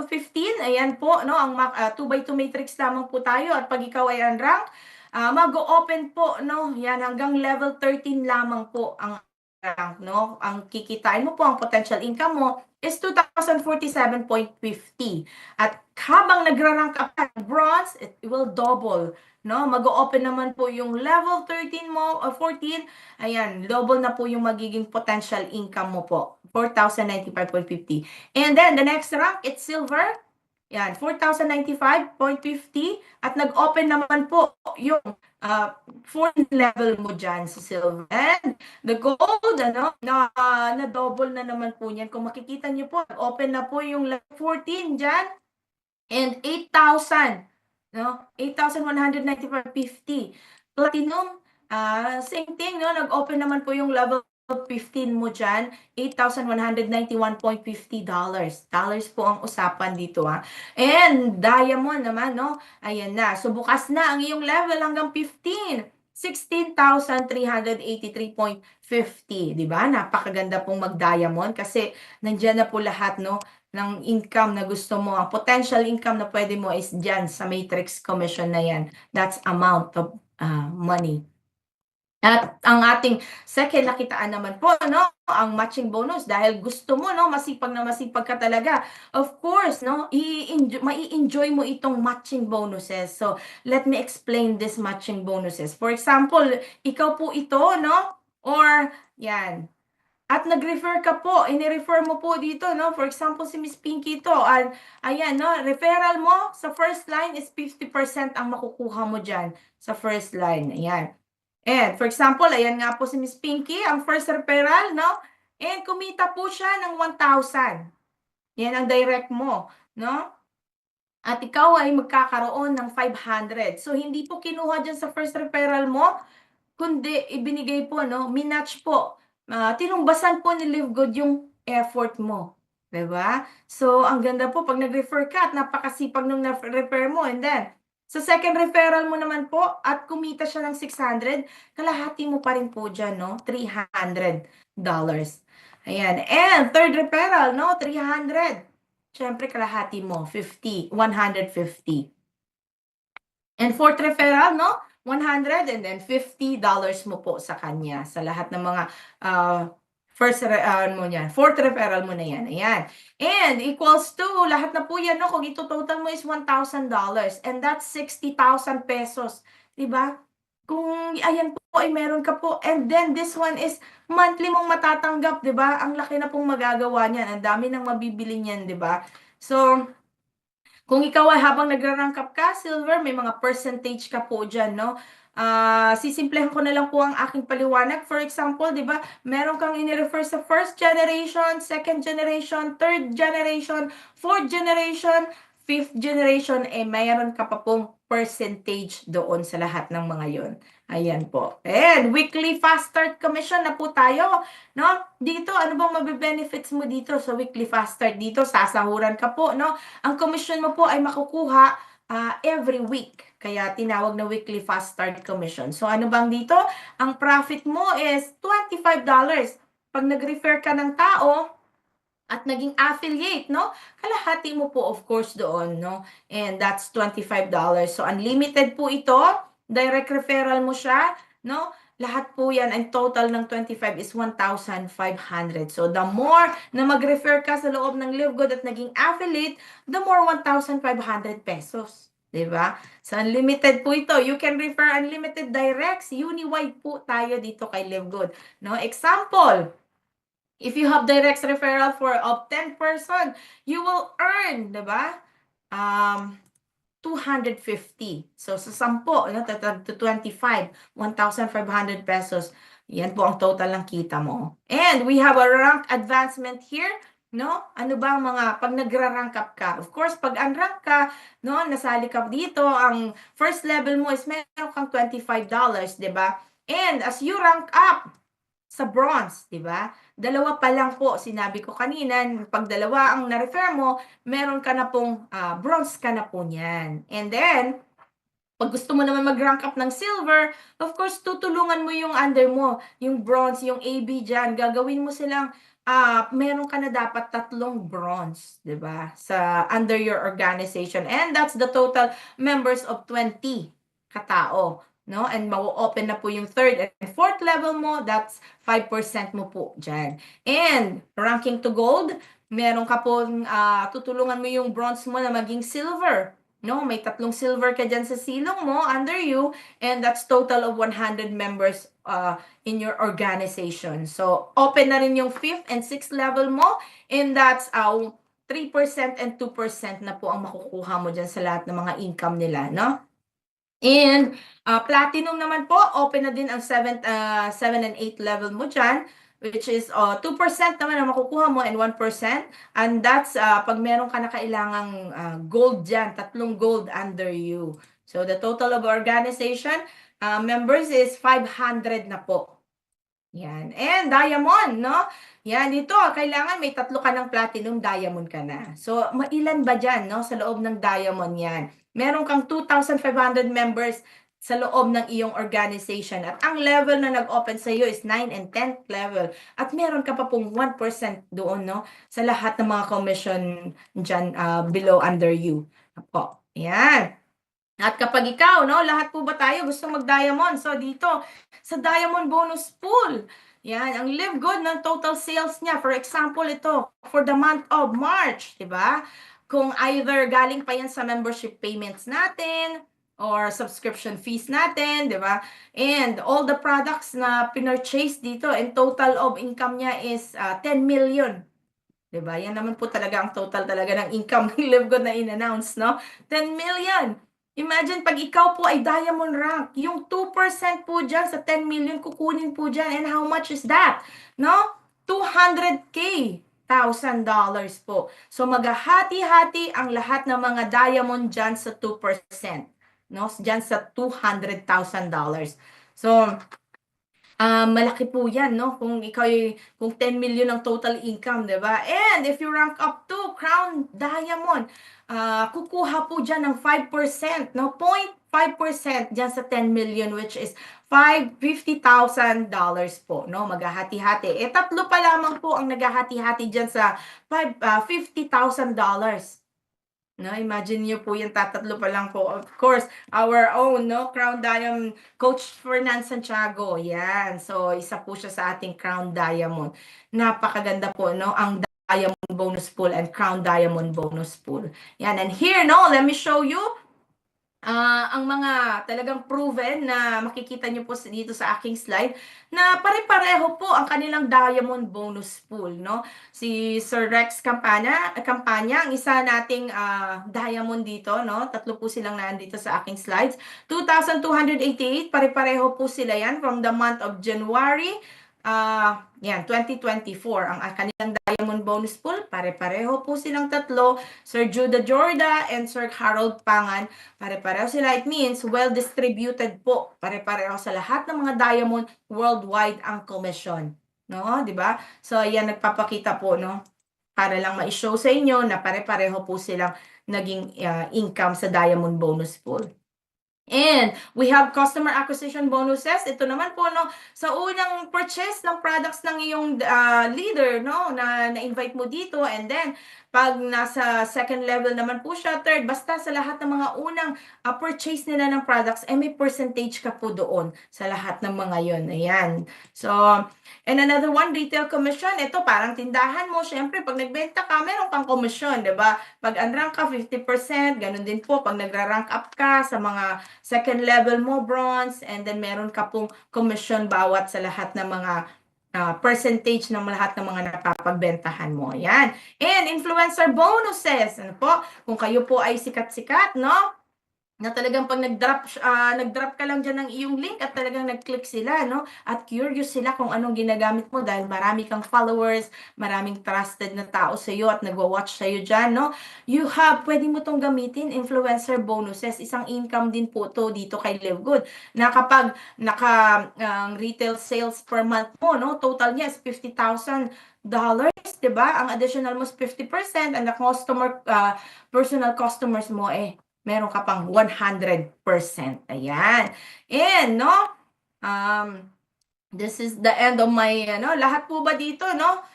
15, ayan po, ang 2x2 matrix lamang po tayo at pag ikaw ay unrank, mag-open po, yan hanggang level 13 lamang po ang rank, ang kikitain mo po, ang potential income mo is 2,047.50. At habang nagra-rank up at bronze, it will double, mag-open naman po yung level 13 mo o 14, ayan, double na po yung magiging potential income mo po, 4,095.50. And then the next rank, it's silver. Yan, 4,095.50 at nag-open naman po yung 4th level mo dyan sa silver. And the gold, na double na naman po niyan. Kung makikita niyo po, open na po yung level 14 dyan and 8,000, 8,195.50. Platinum, same thing, nag-open naman po yung level 15 mo dyan, $8,191.50. Dollars po ang usapan dito, And diamond naman, ayan na. So, bukas na ang iyong level hanggang 15. 16,383.50. Diba? Napakaganda pong mag-diamond kasi nandyan na po lahat, ng income na gusto mo. Ang potential income na pwede mo is dyan sa Matrix Commission na yan. That's amount of money. At ang ating second nakitaan naman po, ang matching bonus dahil gusto mo, masipag na masipag ka talaga. Of course, mai-enjoy mo itong matching bonuses. So, let me explain this matching bonuses. For example, ikaw po ito, or yan. At nag-refer ka po, ini-refer mo po dito, For example, si Miss Pinky ito, ayan, referral mo sa first line is 50% ang makukuha mo dyan sa first line. Ayan. And for example, ayan nga po si Miss Pinky, ang first referral, And kumita po siya ng 1,000. Yan ang direct mo, At ikaw ay magkakaroon ng 500. So, hindi po kinuha dyan sa first referral mo, kundi ibinigay po, minatch po. Tinumbasan po ni Live Good yung effort mo. Diba? So, ang ganda po pag nag-refer ka at napakasipag nung na-refer mo and then, Sa second referral mo naman po at kumita siya ng 600, kalahati mo pa rin po dyan, no? $300. Ayan. And third referral, no? 300. Siyempre, kalahati mo, 50, 150. And fourth referral, no? 100 and then $50 mo po sa kanya sa lahat ng mga mo niyan. Fourth referral mo na yan. Ayan. And equals to, lahat na po yan, no? Kung ito total mo is $1,000 and that's 60,000 pesos. Diba? Kung ayan po ay meron ka po. And then this one is monthly mong matatanggap, diba? Ang laki na pong magagawa niyan. Ang dami nang mabibili niyan, diba? So, kung ikaw ay habang nagra-rank up ka, silver, may mga percentage ka po dyan, no? Sisimplehan ko na lang po ang aking paliwanag. For example, di ba, meron kang inirefer sa first generation, second generation, third generation, fourth generation, fifth generation, mayroon ka pa pong percentage doon sa lahat ng mga yon. Ayan po. And weekly fast start commission na po tayo. No? Dito, ano bang mabe-benefits mo dito sa weekly fast start? Dito, sasahuran ka po, no? Ang commission mo po ay makukuha every week. Kaya tinawag na weekly fast start commission. So ano bang dito? Ang profit mo is $25. Pag nag-refer ka ng tao at naging affiliate, no? Kalahati mo po of course doon, no? And that's $25. So unlimited po ito. Direct referral mo siya, no? Lahat po yan, ang total ng 25 is 1,500. So, the more na mag-refer ka sa loob ng Live Good at naging affiliate, the more 1,500 pesos. Diba? So, unlimited po ito. You can refer unlimited directs. Uniwide po tayo dito kay Live Good. No? Example, if you have direct referral for of 10 person, you will earn, diba? 250. So, sa 10, to 25, 1,500 pesos. Yan po ang total ng kita mo. And we have a rank advancement here. No? Ano ba ang mga, pag nagra-rank up ka? Of course, pag unrank ka, no, nasali ka dito, ang first level mo is meron kang $25, di ba? And as you rank up sa bronze, di ba? Dalawa pa lang po, sinabi ko kanina, pag dalawa ang na-refer mo, meron ka na pong bronze ka na po niyan. And then, pag gusto mo naman mag-rank up ng silver, of course, tutulungan mo yung under mo, yung bronze, yung AB dyan. Gagawin mo silang, meron ka na dapat 3 bronze, di ba? Sa under your organization. And that's the total members of 20 katao. No? And ma-open na po yung third and fourth level mo, that's 5% mo po dyan. And ranking to gold, meron ka po, tutulungan mo yung bronze mo na maging silver. No, may 3 silver ka dyan sa silong mo under you, and that's total of 100 members in your organization. So, open na rin yung 5th and 6th level mo, and that's 3% and 2% na po ang makukuha mo dyan sa lahat ng mga income nila, no? And platinum naman po, open na din ang 7 and 8 level mo dyan, which is 2% naman ang makukuha mo and 1%. And that's pag meron ka na kailangang gold dyan, 3 gold under you. So the total of organization members is 500 na po. Yan. And diamond, no? Yan, dito, kailangan may 3 ka ng platinum, diamond ka na. So, mailan ba dyan, no? Sa loob ng diamond yan. Meron kang 2,500 members sa loob ng iyong organization. At ang level na nag-open sa iyo is 9 and 10th level. At meron ka pa pong 1% doon, no? Sa lahat ng mga commission dyan below under you. Apo. Yan. At kapag ikaw, no, lahat po ba tayo gusto mag-diamond? So dito, sa diamond bonus pool, yan, ang Live Good ng total sales niya. For example, ito, for the month of March, di ba? Kung either galing pa yan sa membership payments natin, or subscription fees natin, di ba? And all the products na pinurchase dito, and total of income niya is 10 million. Diba? Yan naman po talaga ang total talaga ng income ng Live Good na in-announce, no? 10 million. Imagine pag ikaw po ay diamond rank, yung 2% po dyan sa 10 million kukunin po dyan. And how much is that? No? 200K. $1,000 po. So maghahati-hati ang lahat ng mga diamond dyan sa 2%. No? Dyan sa $200,000. So, malaki po yan, no? Kung 10 million ang total income, di ba? And if you rank up to Crown Diamond, kukuha po dyan ng 5%, no? 0.5% dyan sa 10 million, which is $50,000 po, no? Maghahati-hati. Tatlo pa lamang po ang naghahati-hati dyan sa $50,000. No, imagine niyo po yung tatatlo pa lang po. Of course, our own, no, Crown Diamond, Coach Fernan Santiago. Yan. So, isa po siya sa ating Crown Diamond. Napakaganda po, no, ang Diamond Bonus Pool and Crown Diamond Bonus Pool. Yan. And here, no, let me show you ang mga talagang proven na makikita nyo po dito sa aking slide na pare-pareho po ang kanilang diamond bonus pool, no? Si Sir Rex Campana, ang isa nating diamond dito, no? Tatlo po silang nandito sa aking slides. 2,288, pare-pareho po sila yan from the month of January. Yan, 2024. Ang kanilang diamond bonus pool, pare-pareho po silang tatlo. Sir Judah Jorda and Sir Harold Pangan, pare-pareho sila. It means well-distributed po. Pare-pareho sa lahat ng mga diamond worldwide ang commission. No, di ba? So, yan nagpapakita po, no? Para lang ma-show sa inyo na pare-pareho po silang naging income sa diamond bonus pool. And we have customer acquisition bonuses. Ito naman po, no, sa unang purchase ng products ng iyong leader, no, na-invite mo dito, and then pag nasa second level naman po siya, third, basta sa lahat ng mga unang purchase nila ng products, may percentage ka po doon sa lahat ng mga yon. Ayan. So, and another one, retail commission. Ito, parang tindahan mo. Siyempre, pag nagbenta ka, meron kang commission, di ba? Pag unrank ka, 50%. Ganun din po, pag nagra-rank up ka sa mga second level mo, bronze, and then meron ka pong commission bawat sa lahat ng mga percentage ng lahat ng mga napapagbentahan mo. Ayan. And influencer bonuses. Ano po? Kung kayo po ay sikat-sikat, no? Na talagang pag nag-drop ka lang dyan ng iyong link at talagang nag-click sila, no? At curious sila kung anong ginagamit mo dahil marami kang followers, maraming trusted na tao sa iyo at nagwa-watch sa iyo dyan, no? Pwede mo tong gamitin, influencer bonuses. Isang income din po to dito kay Live Good. Na kapag retail sales per month mo, no? Total niya is $50,000, diba? Ang additional mo is 50% and the personal customers mo meron ka pang 100%. Ayan. And, no, this is the end of my, lahat po ba dito, no,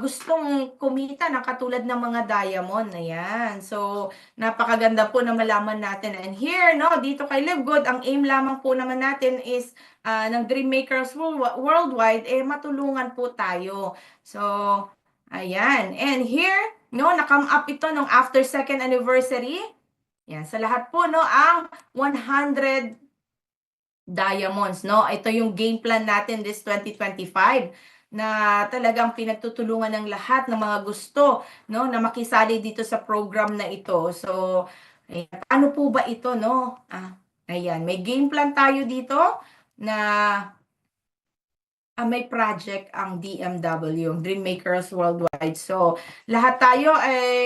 gustong kumita na katulad ng mga diamond. Ayan. So, napakaganda po na malaman natin. And here, no, dito kay Live Good, ang aim lamang po naman natin is ng Dream Makers Worldwide, matulungan po tayo. So, ayan. And here, no, na-come up ito nung after second anniversary. Yan, sa lahat po, no, ang 100 diamonds, no? Ito yung game plan natin this 2025 na talagang pinagtutulungan ng lahat ng mga gusto, no, na makisali dito sa program na ito. So, paano po ba ito, no? Ayan, may game plan tayo dito na may project ang DMW, Dream Makers Worldwide. So, lahat tayo,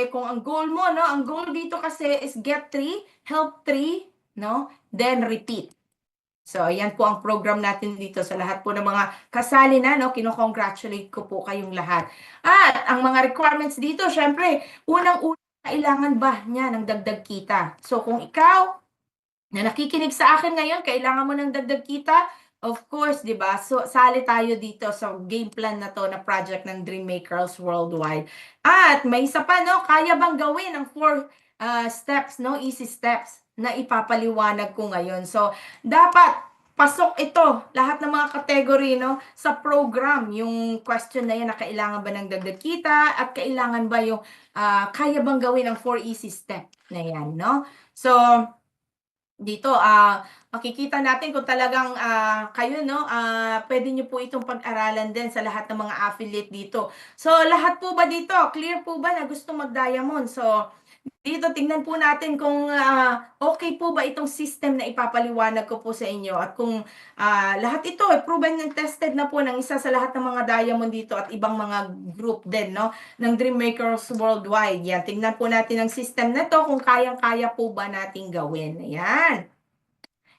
kung ang goal mo, no, ang goal dito kasi is get 3, help 3, no, then repeat. So, ayan po ang program natin dito sa lahat po ng mga kasali na, no, kino-congratulate ko po kayong lahat. At ang mga requirements dito, syempre, unang-una, kailangan ba niya ng dagdag kita? So, kung ikaw na nakikinig sa akin ngayon, kailangan mo ng dagdag kita, of course, di ba? So, sali tayo dito sa game plan na to na project ng Dream Makers Worldwide. At may isa pa, no? Kaya bang gawin ang 4 steps, no? Easy steps na ipapaliwanag ko ngayon. So, dapat pasok ito, lahat ng mga category, no? Sa program, yung question na yan na kailangan ba ng dagdag kita at kailangan ba yung kaya bang gawin ang 4 easy steps na yan, no? So, dito, makikita natin kung talagang kayo, no, pwede nyo po itong pag-aralan din sa lahat ng mga affiliate dito. So, lahat po ba dito? Clear po ba na gusto mag-diamond? So, dito, tingnan po natin kung okay po ba itong system na ipapaliwanag ko po sa inyo. At kung lahat ito, proven and tested na po ng isa sa lahat ng mga diamond dito at ibang mga group din, no, ng Dream Makers Worldwide. Yan, tingnan po natin ang system na to kung kayang-kaya po ba nating gawin. Ayan.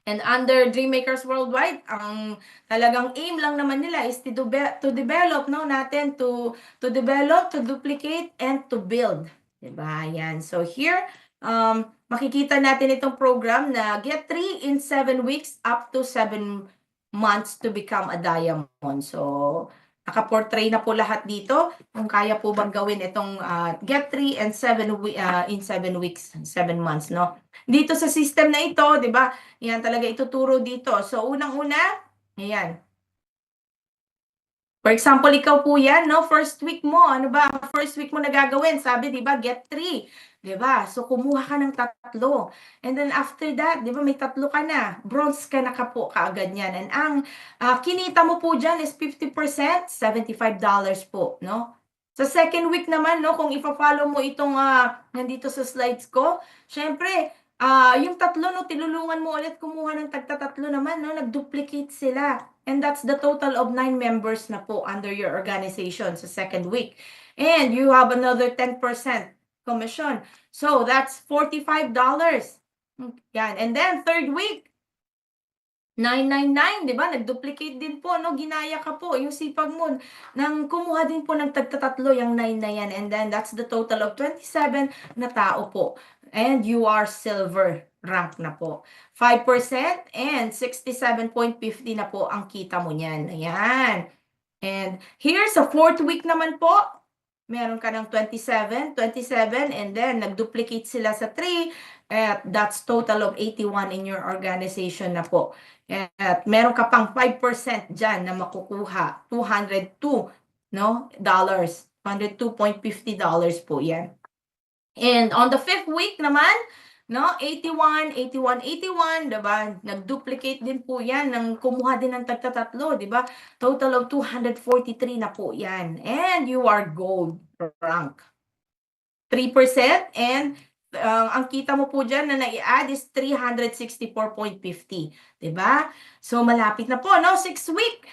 And under Dreammakers Worldwide, ang talagang aim lang naman nila is to develop, no, natin to develop, to duplicate, and to build. Diba? Yan. So here, makikita natin itong program na get 3 in 7 weeks up to 7 months to become a diamond. So, naka-portray na po lahat dito. Kung kaya po bang gawin itong get 3 and 7 in 7 weeks, 7 months, no? Dito sa system na ito, 'di ba? Yan talaga ituturo dito. So unang-una, ayan. For example, ikaw po yan, no? First week mo, ano ba? First week mo na gagawin, sabi, di ba? Get 3. Di ba? So, kumuha ka ng 3. And then after that, di ba, may 3 ka na. Bronze ka na ka po kaagad yan. And ang kinita mo po dyan is 50%, $75 po, no? Sa second week naman, no, kung ipa-follow mo itong nandito sa slides ko, syempre, yung 3, no, tilulungan mo ulit kumuha ng tagta-3 naman, no, nag-duplicate sila. And that's the total of 9 members na po under your organization sa second week. And you have another 10% commission. So that's $45. Yan. And then third week, 999, di ba? Nag-duplicate din po, no? Ginaya ka po, yung sipag mo, nang kumuha din po ng tagta-3, yung 9 na yan. And then, that's the total of 27 na tao po. And you are silver rank na po. 5% and 67.50 na po ang kita mo niyan. Ayan. And here, sa fourth week naman po, meron ka ng 27, and then nag-duplicate sila sa 3, at that's total of 81 in your organization na po. At meron ka pang 5% dyan na makukuha, $202, no, dollars, $202.50 po yan. And on the fifth week naman, no, 81, 81, 81, diba? Nag-duplicate din po yan, ng kumuha din ng tagta-3, diba? Total of 243 na po yan. And you are gold rank. 3% and ang kita mo po dyan na nai-add is 364.50. Diba? So, malapit na po, no? 6th week.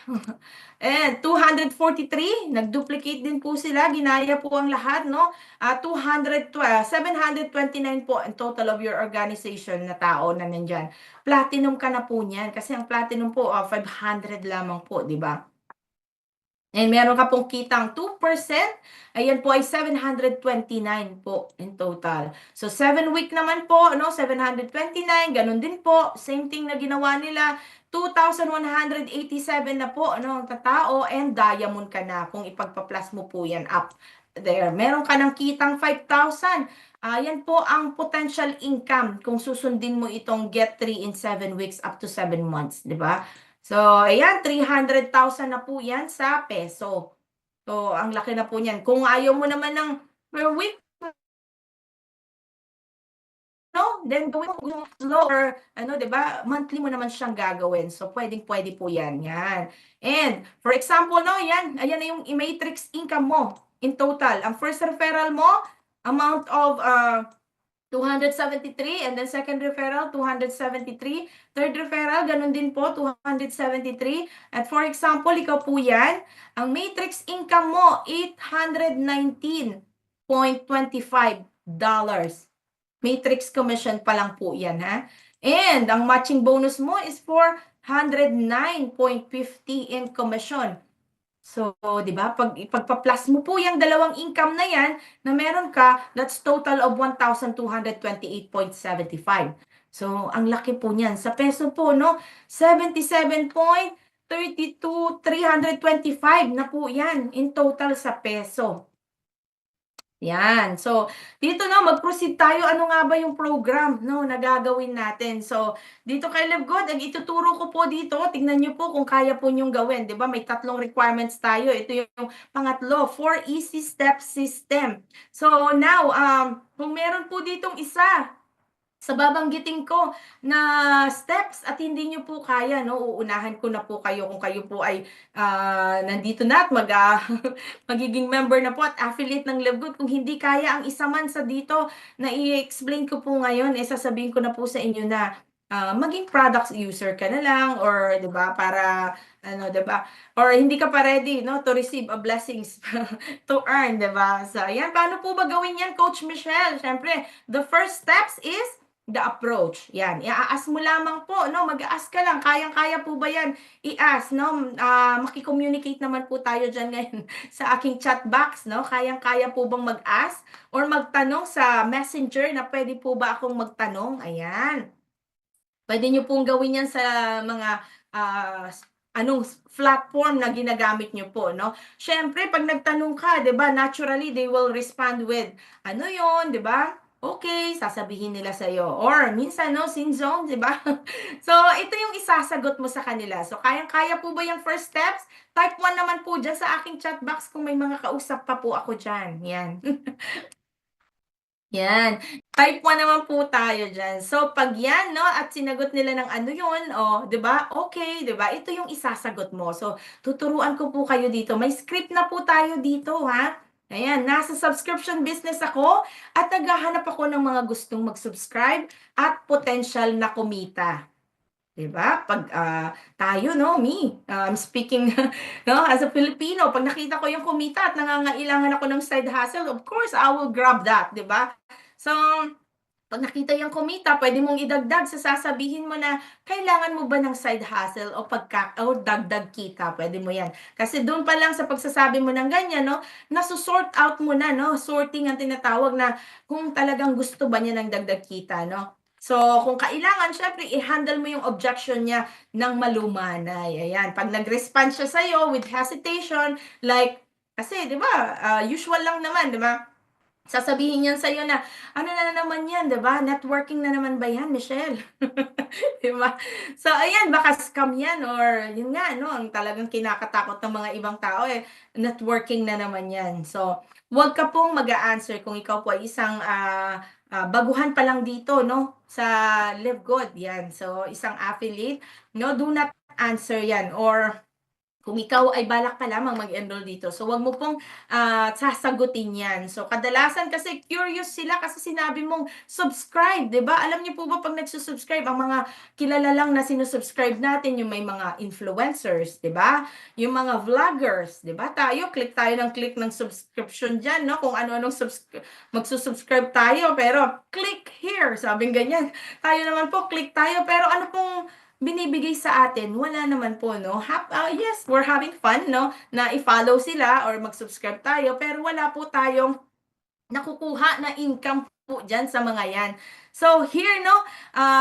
And 243, nag-duplicate din po sila. Ginaya po ang lahat, no? 729 po ang total of your organization na tao na nandyan. Platinum ka na po niyan. Kasi ang platinum po, 500 lamang po, diba? And meron ka pong kitang 2%, ayan po ay 729 po in total. So 7 week naman po, no, 729, ganun din po, same thing na ginawa nila, 2,187 na po, no, tatao, and diamond ka na kung ipagpa-plus mo po yan up there. Meron ka ng kitang 5,000. Yan po ang potential income kung susundin mo itong get 3 in 7 weeks up to 7 months, di ba? So, ayan, 300,000 na po yan sa peso. So, ang laki na po niyan. Kung ayaw mo naman ng per week, no, then gawin mo slow or ano, 'di ba? Monthly mo naman siyang gagawin. So, pwedeng-pwede po yan. Yan. And, for example, no, yan, ayan na yung matrix income mo in total. Ang first referral mo, amount of 273, and then second referral, 273. Third referral, ganun din po, 273. At for example, ikaw po yan, ang matrix income mo, $819.25. Matrix commission pa lang po yan, ha? And ang matching bonus mo is 409.50 in commission. So, di ba? Pagpa-plus mo po yung dalawang income na yan na meron ka, that's total of 1,228.75. So, ang laki po niyan. Sa peso po, no? 77.32,325 na po yan in total sa peso. Yan. So, dito na, mag-proceed tayo. Ano nga ba yung program, no, na gagawin natin? So, dito kay Live Good, ang ituturo ko po dito, tingnan nyo po kung kaya po nyong gawin. Di ba? May 3 requirements tayo. Ito yung pangatlo, 4 easy step system. So, now, kung meron po ditong isa, sa babanggitin ko na steps at hindi nyo po kaya, no, uunahan ko na po kayo kung kayo po ay nandito na at magiging member na po at affiliate ng Live Good. Kung hindi kaya ang isa man sa dito na i-explain ko po ngayon, sasabihin ko na po sa inyo na maging product user ka na lang, or 'di ba, para ano, 'di ba, or hindi ka pa ready, no, to receive a blessings to earn, 'di ba? So ayan, paano po ba gawin yan, Coach Michelle? Syempre, the first steps is the approach. Yan, i-ask mo lamang po, no? Mag-ask ka lang, kayang-kaya po ba yan? I-ask, no? Maki-communicate naman po tayo dyan ngayon sa aking chat box, no? Kayang-kaya po bang mag-ask or magtanong sa messenger na pwede po ba akong magtanong? Ayan. Pwede nyo pong gawin yan sa mga anong platform na ginagamit nyo po, no? Siyempre, pag nagtanong ka, 'di ba, naturally they will respond with ano 'yon, 'di ba? Okay, sasabihin nila sa iyo. Or minsan no, sin zone, 'di ba? So, ito yung isasagot mo sa kanila. So, kayang-kaya po ba yung first steps? Type 1 naman po dyan sa aking chat box kung may mga kausap pa po ako dyan. Yan. Yan. Type 1 naman po tayo diyan. So, 'pag 'yan 'no, at sinagot nila ng ano 'yun, oh, 'di ba, okay, 'di ba? Ito yung isasagot mo. So, tuturuan ko po kayo dito. May script na po tayo dito, ha. Ayan, nasa subscription business ako at naghahanap ako ng mga gustong mag-subscribe at potential na kumita. 'Di ba? 'Pag, tayo 'no, me, I'm speaking 'no, as a Filipino, 'pag nakita ko yung kumita at nangangailangan ako ng side hustle, of course, I will grab that, 'di ba? So, 'pag nakita yung kumita, pwede mong idagdag sa sasabihin mo na, kailangan mo ba ng side hustle o dagdag kita, pwede mo 'yan. Kasi do'n pa lang sa pagsasabi mo ng ganyan 'no, naso-sort out mo na 'no, sorting ang tinatawag na kung talagang gusto ba niya ng dagdag kita 'no. So, kung kailangan siyempre i-handle mo yung objection niya ng malumanay, ayan. 'Pag nag-respond siya sa'yo with hesitation, like kasi 'di ba, usual lang naman 'di ba? Sasabihin niyan sa'yo na, "Ano na naman 'yan, 'di ba? Networking na naman ba 'yan, Michelle?" 'Di ba? So ayan, baka scam 'yan or yun nga 'no, ang talagang kinakatakot ng mga ibang tao, eh, networking na naman 'yan. So, 'wag ka pong mag-a-answer kung ikaw po ay isang, baguhan pa lang dito no, sa Live Good, 'yan. So, isang affiliate 'no, do not answer 'yan or kung ikaw ay balak pa lamang mag-enroll dito, so wag mo pong, sasagutin 'yan. So kadalasan kasi curious sila kasi sinabi mong subscribe, 'di ba? Alam niyo po ba 'pag nagsu-subscribe ang mga kilala lang na sinu-subscribe natin yung may mga influencers, 'di ba? Yung mga vloggers, 'di ba? Tayo click tayo ng click ng subscription diyan 'no, kung ano-anong magsu-subscribe tayo pero click here, sabing ganyan. Tayo naman po click tayo pero ano pong binibigay sa atin, wala naman po 'no. Yes, we're having fun 'no, na i-follow sila or mag-subscribe tayo pero wala po tayong nakukuha na income po diyan sa mga 'yan. So here 'no,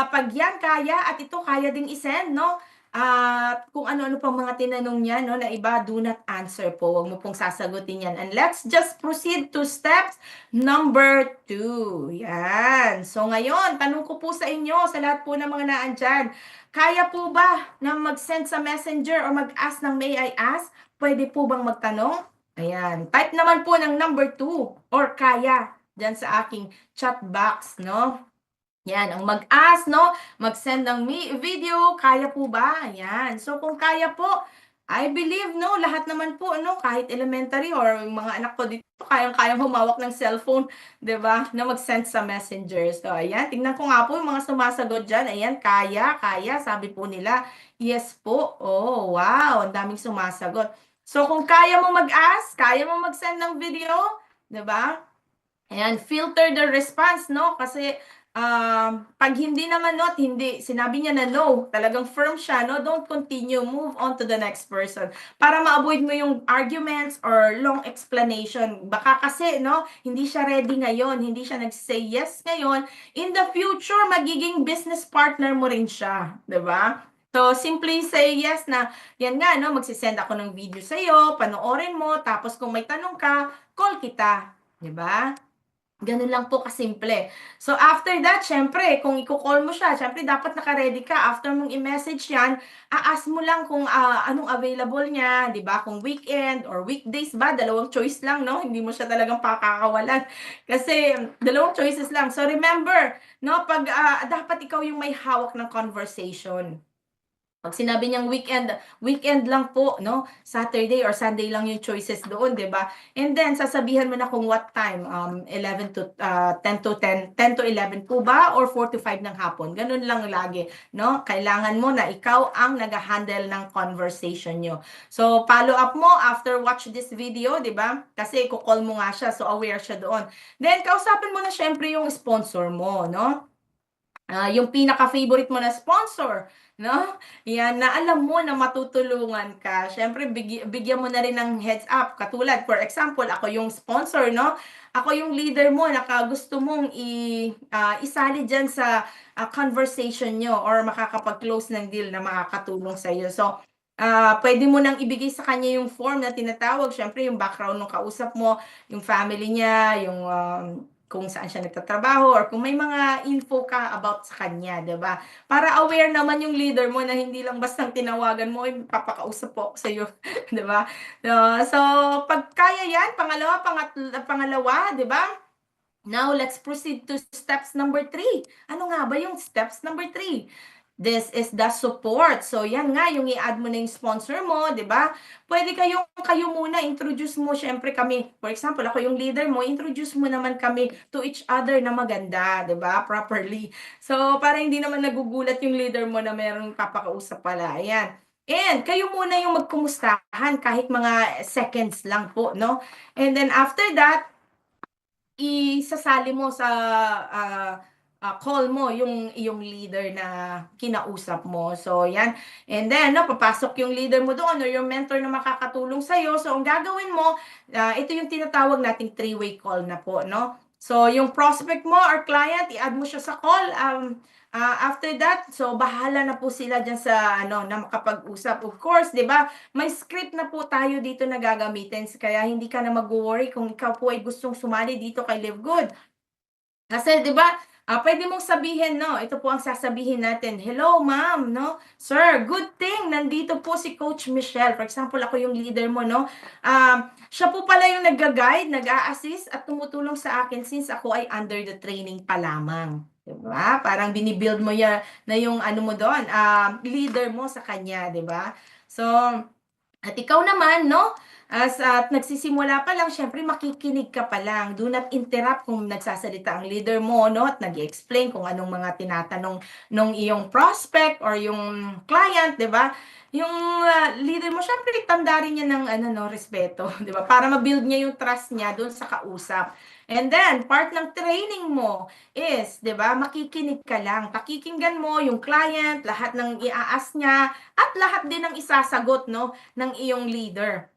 'pag 'yan kaya at ito kaya ding i-send 'no, at kung ano-ano pang mga tinanong niya 'no, na iba, do not answer po, wag mo pong sasagutin 'yan and let's just proceed to steps number 2, 'yan. So ngayon, tanong ko po sa inyo, sa lahat po ng mga naandiyan, kaya po ba na mag-send sa Messenger or mag-ask ng "May I ask"? Puwede po bang magtanong? Ayan, type naman po ng number 2 or kaya diyan sa aking chat box 'no. Yan, ang mag-ask 'no, mag-send ng video, kaya po ba? Ayan. So kung kaya po, I believe 'no, lahat naman po ano, kahit elementary or yung mga anak ko dito kayang-kayang humawak ng cellphone, 'di ba, na mag-send sa Messenger. So ayan, tingnan ko nga po yung mga sumasagot diyan. Ayan, kaya, kaya, sabi po nila. Yes po. Oh, wow, ang daming sumasagot. So kung kaya mo mag-ask, kaya mo mag-send ng video, 'di ba? Ayan, filter the response 'no, kasi 'pag hindi naman 'no at hindi sinabi niya na no, talagang firm siya 'no, don't continue, move on to the next person. Para ma-avoid mo yung arguments or long explanation. Baka kasi 'no, hindi siya ready ngayon, hindi siya nag-say yes ngayon, in the future magiging business partner mo rin siya, 'di ba? So, simply say yes na, "Yan nga 'no, magse-send ako ng video sa'yo, panoorin mo, tapos kung may tanong ka, call kita." 'Di ba? Gano'n lang po kasimple. So after that siyempre kung iko-call mo siya siyempre dapat naka-ready ka after mong i-message 'yan, a-ask mo lang kung, anong available niya, 'di ba, kung weekend or weekdays ba, dalawang choice lang 'no, hindi mo siya talagang pakakawalan. Kasi dalawang choices lang. So remember 'no, 'pag, dapat ikaw yung may hawak ng conversation. 'Pag sinabi niyang weekend, weekend lang po 'no, Saturday or Sunday lang yung choices doon, 'di ba? And then sasabihan mo na kung what time, 10 to 11 po ba or 4 to 5 ng hapon, gano'n lang lagi 'no. Kailangan mo na ikaw ang nagha-handle ng conversation niyo. So, follow up mo after watch this video, 'di ba? Kasi iko-call mo nga siya, so aware siya doon. Then kausapin mo na siyempre yung sponsor mo 'no. yung pinaka-favorite mo na sponsor, no? Yan, na alam mo na matutulungan ka. Siyempre, bigyan mo na rin ng heads up. Katulad, for example, ako yung sponsor, no? Ako yung leader mo, gusto mong isali dyan sa conversation nyo or makakapag-close ng deal na makakatulong sa iyo. So, pwede mo nang ibigay sa kanya yung form na tinatawag. Siyempre, yung background ng kausap mo, yung family niya, yung kung saan siya nagtatrabaho or kung may mga info ka about sa kanya, 'di ba? Para aware naman yung leader mo na hindi lang bastang tinawagan mo, "Uy, papakausap po ako sa iyo." 'Di ba? So, pag kaya 'yan, pangalawa, 'di ba? Now, let's proceed to steps number 3. Ano nga ba yung steps number 3? This is the support. So, yan nga, yung i-add mo na yung sponsor mo, di ba? Pwede kayo muna, introduce mo, syempre kami. For example, ako yung leader mo, introduce mo naman kami to each other na maganda, di ba? Properly. So, para hindi naman nagugulat yung leader mo na mayroong papakausap pala. Ayan. And kayo muna yung magkumustahan kahit mga seconds lang po, no? And then after that, isasali mo sa call mo yung iyong leader na kinausap mo. So, yan. And then, no, papasok yung leader mo doon or yung mentor na makakatulong sa'yo. So, ang gagawin mo, ito yung tinatawag nating three-way call na po, no? So, yung prospect mo or client, i-add mo siya sa call. After that, so bahala na po sila dyan sa na makapag-usap. Of course, 'di ba? May script na po tayo dito na gagamitin. Kaya hindi ka na mag-worry kung ikaw po ay gustong sumali dito kay Live Good. Kasi 'di ba, pwede mong sabihin 'no, ito po ang sasabihin natin, "Hello ma'am," 'no, "Sir, good thing nandito po si Coach Michelle." For example, ako yung leader mo 'no, siya po pala yung nagga-guide, nag-a-assist at tumutulong sa akin since ako ay under the training pa lamang, 'di ba? Parang bini-build mo na yung ano mo do'n, leader mo sa kanya, 'di ba? So, at ikaw naman 'no, at nagsisimula pa lang siyempre makikinig ka pa lang. Do not interrupt kung nagsasalita ang leader mo 'no, at nag-e-explain kung anong mga tinatanong nung iyong prospect or yung client, 'di ba? Yung, leader mo siyempre tanda rin niya ng ano 'no, respeto, 'di ba? Para ma-build niya yung trust niya dun sa kausap. And then part ng training mo is, 'di ba, makikinig ka lang. Pakikinggan mo yung client, lahat ng i-a-ask niya at lahat din ng isasagot 'no, ng iyong leader.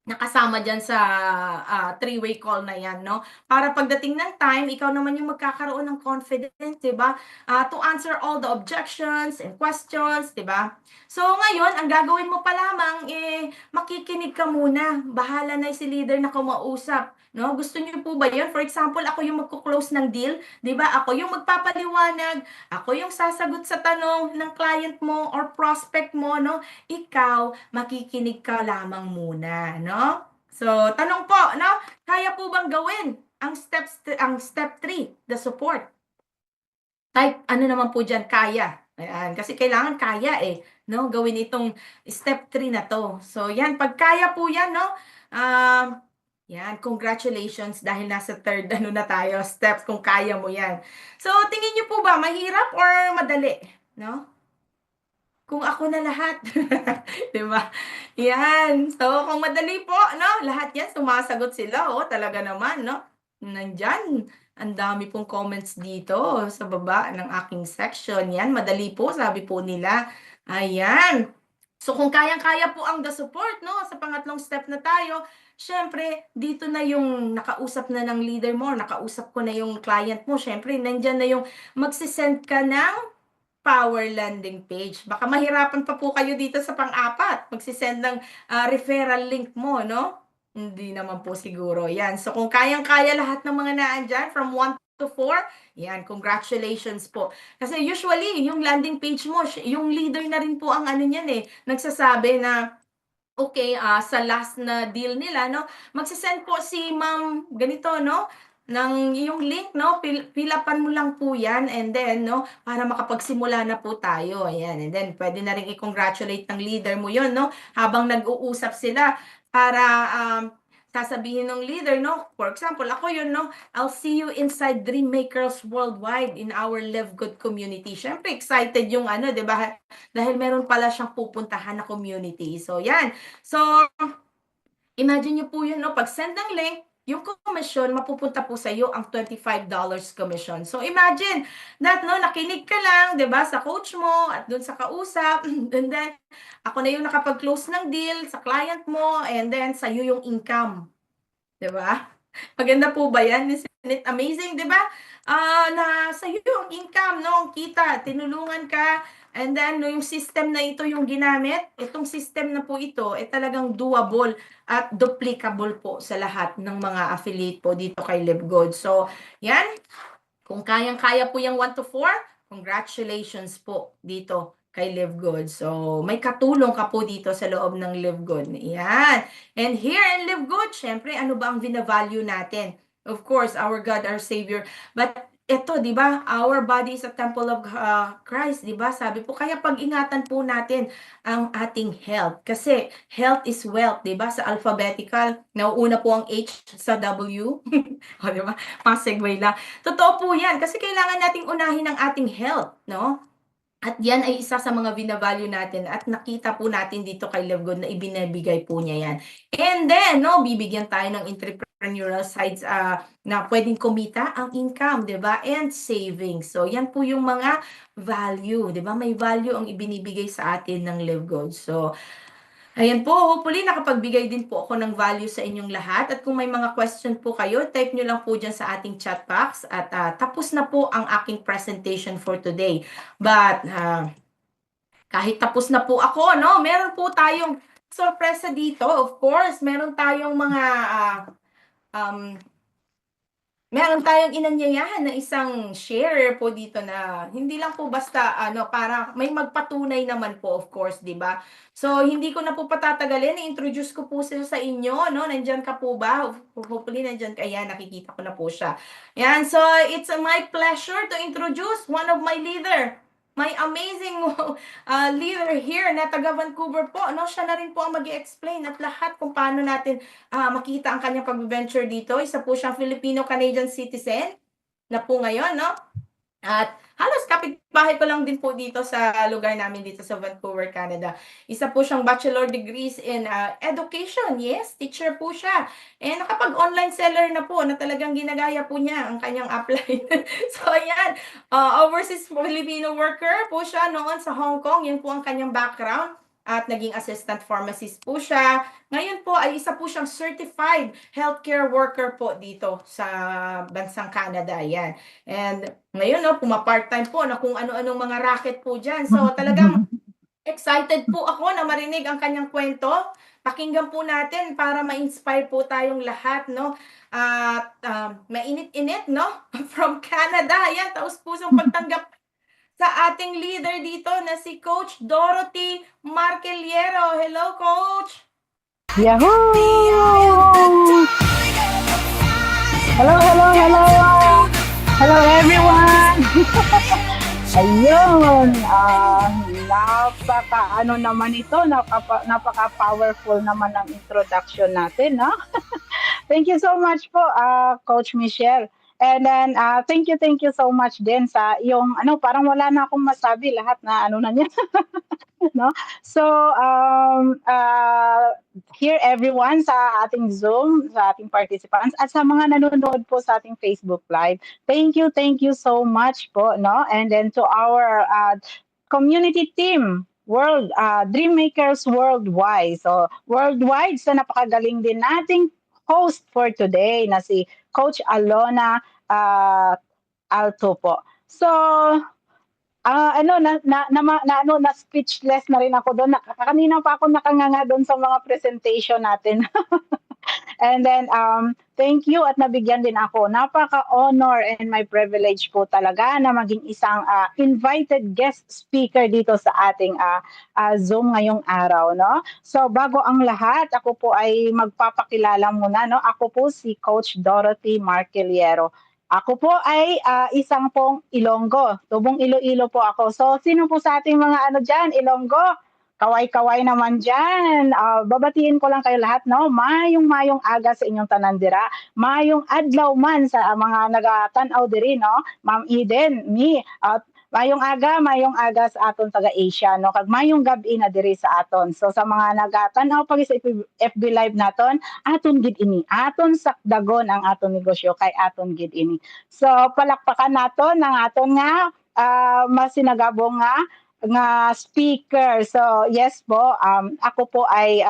Nakasama diyan sa, three-way call na 'yan 'no, para pagdating ng time ikaw naman yung magkakaroon ng confidence 'di ba, to answer all the objections and questions 'di ba? So ngayon ang gagawin mo pa lamang, makikinig ka muna, bahala na si leader na kumausap 'no. Gusto niyo po ba 'yun? For example, ako yung magko-close ng deal 'di ba, ako yung magpapaliwanag, ako yung sasagot sa tanong ng client mo or prospect mo 'no, ikaw makikinig ka lamang muna, no? So, tanong po, no? Kaya po bang gawin ang step 3, the support? Type ano naman po diyan, kaya. Ayan, kasi kailangan kaya eh, no? Gawin itong step 3 na 'to. So, 'yan, pag kaya po 'yan, no? Um, 'Yan, congratulations dahil nasa third ano na tayo, steps kung kaya mo 'yan. So, tingin niyo po ba mahirap or madali, no? Kung ako na lahat, 'di ba? 'Yan. So, kung madali po 'no, lahat 'yan sumasagot sila, oh, talaga naman 'no. Nandiyan, ang dami pong comments dito sa baba ng aking section. 'Yan, madali po sabi po nila. Ayan. So, kung kayang-kaya po ang the support 'no, sa pangatlong step na tayo, siyempre dito na yung nakausap na ng leader mo, nakausap ko na yung client mo, siyempre nandiyan na yung ka ng power landing page. Baka mahirapan pa po kayo dito sa pang-apat, magse-send ng, referral link mo 'no? Hindi naman po siguro, 'yan. So kung kayang-kaya lahat ng mga naandiyan from 1 to 4, 'yan, congratulations po. Kasi usually yung landing page mo yung leader na rin po ang ano niyan, eh, nagsasabi na, okay, sa last na deal nila 'no, magse-send po si ma'am ganito 'no, ng iyong link 'no, fill upan mo lang po 'yan and then 'no, para makapagsimula na po tayo, ayan. And then puwede na ring i-congratulate ng leader mo 'yon 'no, habang nag-uusap sila para, sasabihin ng leader 'no, for example ako 'yun 'no, "I'll see you inside Dream Makers Worldwide in our Live Good community." Siyempre excited yung ano 'di ba, dahil meron pala siyang pupuntahan na community. So 'yan. So, imagine niyo po 'yun 'no, pag-send ng link, yung commission, mapupunta po sa iyo ang $25 commission. So imagine that, no, nakinig ka lang, 'di ba, sa coach mo at doon sa kausap, and then ako na yung nakapag-close ng deal sa client mo, and then sa iyo yung income, 'di ba? Maganda po ba 'yan? Isn't it amazing, 'di ba? Na sa iyo yung income, no, kita, tinulungan ka, and then no, yung system na ito yung ginamit, itong system na po ito ay talagang doable at duplicable po sa lahat ng mga affiliate po dito kay LiveGood. So, 'yan, kung kayang-kaya po yung 1 to 4, congratulations po dito kay LiveGood. So, may katulong ka po dito sa loob ng LiveGood. Yan. And here in LiveGood, syempre, ano ba ang binavalue natin? Of course, our God, our Savior. But ito, di ba, our body is a temple of Christ, di ba? Sabi po, kaya pag-ingatan po natin ang ating health. Kasi health is wealth, di ba? Sa alphabetical, nauuna po ang H sa W. O, di ba? Mga lang. Totoo po yan, kasi kailangan nating unahin ang ating health, no? At yan ay isa sa mga binavalue natin at nakita po natin dito kay LiveGood na ibinibigay po niya yan. And then, no, bibigyan tayo ng entrepreneurial sides na pwedeng kumita ang income, di ba? And savings. So, yan po yung mga value, di ba? May value ang ibinibigay sa atin ng LiveGood. So, ayan po, hopefully nakapagbigay din po ako ng value sa inyong lahat. At kung may mga question po kayo, type nyo lang po dyan sa ating chat box. At tapos na po ang aking presentation for today. But kahit tapos na po ako, no, meron po tayong sorpresa dito. Of course, meron tayong mga meron tayong inanyayahan na isang share po dito na hindi lang po basta para may magpatunay naman po, of course, 'di ba? So hindi ko na po patatagalin, i-introduce ko po siya sa inyo, no? Nandiyan ka po ba? Hopefully nandiyan ka. Ayan, nakikita ko na po siya. Yan, so it's my pleasure to introduce one of my leader. My amazing leader here na taga Vancouver po, no? Siya na rin po ang mag-i-explain at lahat kung paano natin makita ang kanyang pag-venture dito. Isa po siyang Filipino-Canadian citizen na po ngayon, no? At halos kapitbahay ko lang din po dito sa lugar namin dito sa Vancouver, Canada. Isa po siyang bachelor degrees in education. Yes, teacher po siya. And nakapag-online seller na po na talagang ginagaya po niya ang kanyang apply. So ayan, overseas Filipino worker po siya noon sa Hong Kong. Yan po ang kanyang background. At naging assistant pharmacist po siya. Ngayon po ay isa po siyang certified healthcare worker po dito sa bansang Canada. Yan. And ngayon, no, puma-part-time po na kung ano-anong mga racket po dyan. So talagang excited po ako na marinig ang kanyang kwento. Pakinggan po natin para ma-inspire po tayong lahat, no? At mainit-init, no? From Canada. Yan, taus-pusong pagtanggap sa ating leader dito na si Coach Dorothy Marqueliero. Hello, Coach! Yahoo! Hello, hello, hello! Hello, everyone! Ayun, naman ito, napaka-powerful naman ang introduction natin, no? Thank you so much po, Coach Michelle. And then, thank you so much din sa yung, parang wala na akong masabi, lahat na na niya. No? So, here everyone sa ating Zoom, sa ating participants, at sa mga nanonood po sa ating Facebook Live. Thank you so much po, no? And then to our community team, Dreammakers Worldwide. So, worldwide, sa napakagaling din nating host for today na si Coach Alona Alto po. So, na speechless na rin ako doon. Kanina pa ako nakanganga doon sa mga presentation natin. And then, thank you at nabigyan din ako. Napaka-honor and my privilege po talaga na maging isang invited guest speaker dito sa ating Zoom ngayong araw, no? So, bago ang lahat, ako po ay magpapakilala muna, no? Ako po si Coach Dorothy Marqueliero. Ako po ay isang pong Ilonggo. Tubong Iloilo po ako. So, sino po sa ating mga dyan, Ilonggo? Kaway-kaway naman dyan. Babatiin ko lang kayo lahat, no? Mayong aga sa inyong tanandira. Mayong adlaw man sa mga nagatanaw diri, no? Ma'am Eden, me, Mayong aga sa aton taga-Asia, no? Kag mayong gabi na diri sa aton. So sa mga nagatanaw pag sa FB Live naton, aton gid ini. Aton sakdagon ang aton negosyo kay aton gid ini. So palakpakan naton ang aton nga masinagabong nga speaker. So yes po, ako po ay